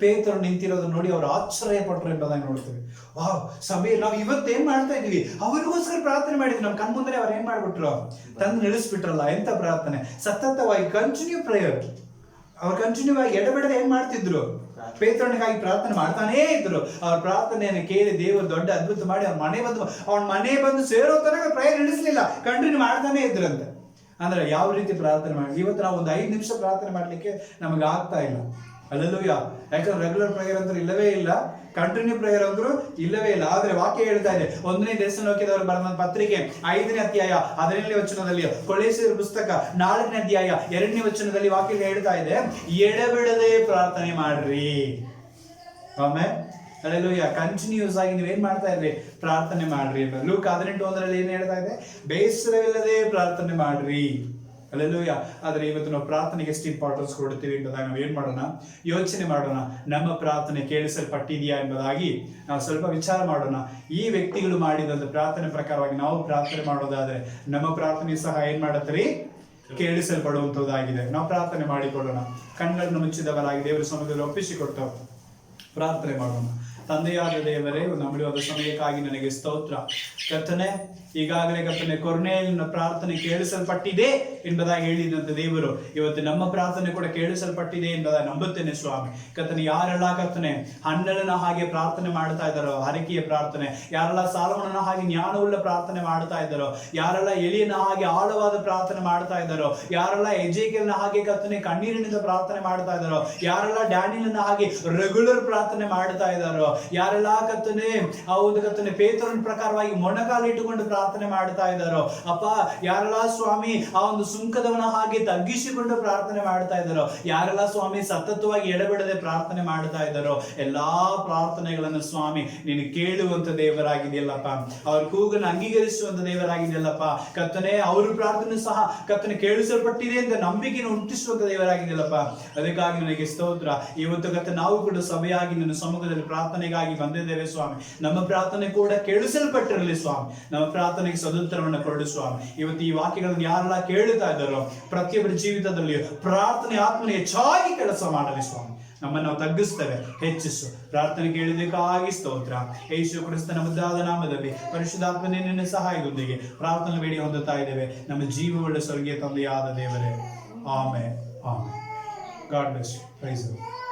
ಪೇತ್ರರು ನಿಂತಿರೋದನ್ನ ನೋಡಿ ಅವರು ಆಶ್ಚರ್ಯ ಪಟ್ಟರು ಎಂಬುದಾಗಿ ನೋಡ್ತೀವಿ. ವಾವ್, ಸಭೆ ನಾವು ಇವತ್ತೇನ್ ಮಾಡ್ತಾ ಇದೀವಿ, ಅವ್ರಿಗೋಸ್ಕರ ಪ್ರಾರ್ಥನೆ ಮಾಡಿದ್ವಿ, ನಮ್ಮ ಕಣ್ಮುಂದೆ ಅವ್ರು ಏನ್ ಮಾಡ್ಬಿಟ್ರು, ತಂದು ನಿಲ್ಲಿಸ್ಬಿಟ್ರಲ್ಲ. ಎಂತ ಪ್ರಾರ್ಥನೆ, ಸತತವಾಗಿ ಕಂಟಿನ್ಯೂ ಪ್ರೇಯರ್. ಅವ್ರು ಕಂಟಿನ್ಯೂ ಆಗಿ ಎಡಬಿಡದೆ ಏನ್ ಮಾಡ್ತಿದ್ರು, ಪೇತ್ರನಿಗಾಗಿ ಪ್ರಾರ್ಥನೆ ಮಾಡ್ತಾನೇ ಇದ್ರು. ಅವ್ರ ಪ್ರಾರ್ಥನೆಯನ್ನು ಕೇಳಿ ದೇವರು ದೊಡ್ಡ ಅದ್ಭುತ ಮಾಡಿ ಅವನ ಮನೆ ಬಂದು ಸೇರೋ ತನಕ ಪ್ರೇಯರ್ ನಿಲ್ಲಿಸ್ಲಿಲ್ಲ, ಕಂಟಿನ್ಯೂ ಮಾಡ್ತಾನೆ ಇದ್ರಂತೆ. ಅಂದ್ರೆ ಯಾವ ರೀತಿ ಪ್ರಾರ್ಥನೆ ಮಾಡಿ, ಇವತ್ತು ನಾವು ಒಂದು 5 ನಿಮಿಷ ಪ್ರಾರ್ಥನೆ ಮಾಡ್ಲಿಕ್ಕೆ ನಮಗೆ ಆಗ್ತಾ ಇಲ್ಲ. ಅಲ್ಲೆಲೂಯ. ಯಾಕಂದ್ರೆ ರೆಗ್ಯುಲರ್ ಪ್ರೇಯರ್ ಅಂತೂ ಇಲ್ಲವೇ ಇಲ್ಲ, ಕಂಟಿನ್ಯೂ ಪ್ರೇಯರ್ ಅಂದ್ರೂ ಇಲ್ಲವೇ ಇಲ್ಲ. ಆದ್ರೆ ವಾಕ್ಯ ಹೇಳ್ತಾ ಇದೆ, 1ನೇ ಥೆಸಲೋನಿಕದವರು ಬರೆದ ಪತ್ರಿಕೆ 5ನೇ ಅಧ್ಯಾಯ 17ನೇ ವಚನದಲ್ಲಿ, ಕೊಲೋಸ್ಯರ ಪುಸ್ತಕ 4ನೇ ಅಧ್ಯಾಯ 2ನೇ ವಚನದಲ್ಲಿ ವಾಕ್ಯ ಹೇಳ್ತಾ ಇದೆ, ಎಡಬಿಡದೆ ಪ್ರಾರ್ಥನೆ ಮಾಡ್ರಿ. ಆಮೇಲೆ ಅಲ್ಲೆಲೂಯ. ಕಂಟಿನ್ಯೂಸ್ ಆಗಿ ನೀವೇನ್ ಮಾಡ್ತಾ ಇದ್ರಿ, ಪ್ರಾರ್ಥನೆ ಮಾಡ್ರಿ. ಲೂಕ 18:1 ಏನ್ ಹೇಳ್ತಾ ಇದೆ, ಬೇಸರವಿಲ್ಲದೆ ಪ್ರಾರ್ಥನೆ ಮಾಡ್ರಿ. ಅಲ್ಲೆಲೂಯ. ಆದ್ರೆ ಇವತ್ತು ನಾವು ಪ್ರಾರ್ಥನೆಗೆ ಎಷ್ಟು ಇಂಪಾರ್ಟೆನ್ಸ್ ಕೊಡ್ತೀವಿ ಎಂಬುದಾಗಿ ನಾವು ಏನ್ ಮಾಡೋಣ, ಯೋಚನೆ ಮಾಡೋಣ. ನಮ್ಮ ಪ್ರಾರ್ಥನೆ ಕೇಳಿಸಲ್ಪಟ್ಟಿದೆಯಾ ಎಂಬುದಾಗಿ ನಾವು ಸ್ವಲ್ಪ ವಿಚಾರ ಮಾಡೋಣ. ಈ ವ್ಯಕ್ತಿಗಳು ಮಾಡಿದಂತ ಪ್ರಾರ್ಥನೆ ಪ್ರಕಾರವಾಗಿ ನಾವು ಪ್ರಾರ್ಥನೆ ಮಾಡೋದಾದ್ರೆ ನಮ್ಮ ಪ್ರಾರ್ಥನೆ ಸಹ ಏನ್ ಮಾಡತ್ತೀರಿ, ಕೇಳಿಸಲ್ಪಡುವಂತದ್ದಾಗಿದೆ. ನಾವು ಪ್ರಾರ್ಥನೆ ಮಾಡಿಕೊಳ್ಳೋಣ. ಕಣ್ಣನ್ನು ಮುಚ್ಚಿದವರಾಗಿ ದೇವರ ಸಮ್ಮುಖದಲ್ಲಿ ಒಪ್ಪಿಸಿಕೊಟ್ಟು ಪ್ರಾರ್ಥನೆ ಮಾಡೋಣ. ತಂದೆಯಾದ ದೇವರೇ, ಒಂದು ಅಮೂಲ್ಯವಾದ ಸಮಯಕ್ಕಾಗಿ ನನಗೆ ಸ್ತೋತ್ರ. ಕರ್ತನೆ, ಈಗಾಗಲೇ ಕರ್ತನೆ ಕೊರ್ನೇಲಿನ ಪ್ರಾರ್ಥನೆ ಕೇಳಿಸಲ್ಪಟ್ಟಿದೆ ಎಂಬುದಾಗಿ ಹೇಳಿದಂತ ದೇವರು, ಇವತ್ತು ನಮ್ಮ ಪ್ರಾರ್ಥನೆ ಕೂಡ ಕೇಳಿಸಲ್ಪಟ್ಟಿದೆ ಎಂಬುದಾಗಿ ನಂಬುತ್ತೇನೆ ಸ್ವಾಮಿ. ಕರ್ತನೆ, ಯಾರೆಲ್ಲ ಕರ್ತನೆ ಹಣ್ಣಲನ ಹಾಗೆ ಪ್ರಾರ್ಥನೆ ಮಾಡ್ತಾ ಇದ್ದಾರೋ, ಹರಕೆಯ ಪ್ರಾರ್ಥನೆ, ಯಾರೆಲ್ಲ ಸಾಲಮೋನನ ಹಾಗೆ ಜ್ಞಾನವುಳ್ಳ ಪ್ರಾರ್ಥನೆ ಮಾಡ್ತಾ ಇದ್ದಾರೋ, ಯಾರೆಲ್ಲ ಎಲಿಯನ ಹಾಗೆ ಆಳವಾದ ಪ್ರಾರ್ಥನೆ ಮಾಡ್ತಾ ಇದ್ದಾರೋ, ಯಾರೆಲ್ಲ ಎಜೇಕಿಯಲ್ನ ಹಾಗೆ ಕರ್ತನೆ ಕಣ್ಣೀರಿನಿಂದ ಪ್ರಾರ್ಥನೆ ಮಾಡ್ತಾ ಇದ್ದಾರೋ, ಯಾರೆಲ್ಲ ಡ್ಯಾನಿಯಲ್ನ ಹಾಗೆ ರೆಗ್ಯುಲರ್ ಪ್ರಾರ್ಥನೆ ಮಾಡ್ತಾ ಇದ್ದಾರೋ, ಯಾರೆಲ್ಲ ಕರ್ತನೆ ಆ ಒಂದು ಕರ್ತನೆ ಪೇತ್ರನ ಪ್ರಕಾರವಾಗಿ ಮೊಣಕಾಲಿಟ್ಟುಕೊಂಡು ಪ್ರಾರ್ಥನೆ ಮಾಡ್ತಾ ಇದ್ದಾರೋ, ಅಪ್ಪ ಯಾರೆಲ್ಲ ಸ್ವಾಮಿ ಆ ಒಂದು ಸುಂಕದವನ ಹಾಗೆ ತಗ್ಗಿಸಿಕೊಂಡು ಪ್ರಾರ್ಥನೆ ಮಾಡ್ತಾ ಇದ್ದಾರೋ, ಯಾರೆಲ್ಲ ಸ್ವಾಮಿ ಸತತವಾಗಿ ಎಡಬಿಡದೆ ಪ್ರಾರ್ಥನೆ ಮಾಡ್ತಾ ಇದ್ದಾರೋ, ಎಲ್ಲಾ ಪ್ರಾರ್ಥನೆಗಳನ್ನು ಸ್ವಾಮಿ ನೀನು ಕೇಳುವಂತ ದೇವರಾಗಿದೆಯಲ್ಲಪ್ಪ, ಅವ್ರ ಕೂಗನ್ನು ಅಂಗೀಕರಿಸುವಂತ ದೇವರಾಗಿದೆಯಲ್ಲಪ್ಪ. ಕರ್ತನೆ, ಅವ್ರ ಪ್ರಾರ್ಥನೆ ಸಹ ಕರ್ತನೆ ಕೇಳಿಸಲ್ಪಟ್ಟಿದೆ ಅಂತ ನಂಬಿಕೆಯನ್ನು ಹುಟ್ಟಿಸುವಂತ ದೇವರಾಗಿದೆಯಲ್ಲಪ್ಪ. ಅದಕ್ಕಾಗಿ ನನಗೆ ಸ್ತೋತ್ರ. ಇವತ್ತು ಕರ್ತನೆ ನಾವು ಕೂಡ ಸಭೆಯಾಗಿ ನಿನ್ನ ಸಮ್ಮುಖದಲ್ಲಿ ಪ್ರಾರ್ಥನೆಗಾಗಿ ಬಂದಿದ್ದೇವೆ ಸ್ವಾಮಿ. ನಮ್ಮ ಪ್ರಾರ್ಥನೆ ಕೂಡ ಕೇಳಿಸಲ್ಪಟ್ಟಿರಲಿ ಸ್ವಾಮಿ. ನಮ್ಮ ಪ್ರಾರ್ಥನೆಗೆ ಸದುತ್ತರವನ್ನು ಕೊಡು ಸ್ವಾಮಿ. ಇವತ್ತು ಈ ವಾಕ್ಯಗಳನ್ನು ಯಾರೆಲ್ಲ ಕೇಳುತ್ತಾ ಇದ್ದಾರೋ ಪ್ರತಿಯೊಬ್ಬರ ಜೀವಿತದಲ್ಲಿ ಪ್ರಾರ್ಥನೆ ಆತ್ಮನ ಹೆಚ್ಚಾಗಿ ಕೆಲಸ ಮಾಡಲಿ ಸ್ವಾಮಿ. ನಮ್ಮನ್ನು ನಾವು ತಗ್ಗಿಸ್ತೇವೆ. ಹೆಚ್ಚಿಸು. ಪ್ರಾರ್ಥನೆ ಕೇಳಿದಕ್ಕಾಗಿ ಸ್ತೋತ್ರ. ಯೇಸು ಕ್ರಿಸ್ತನ ಮುದ್ದಾದ ನಾಮದಲ್ಲಿ ಪರಿಶುದ್ಧಾತ್ಮನೇ ನಿನ್ನ ಸಹಾಯದೊಂದಿಗೆ ಪ್ರಾರ್ಥನೆ ಬೇಡಿ ಹೊಂದುತ್ತಾ ಇದ್ದೇವೆ ನಮ್ಮ ಜೀವವುಳ್ಳ ಸ್ವರ್ಗೀಯ ತಂದೆಯಾದ ದೇವರೇ. Amen. Amen. God bless you. Praise the lord.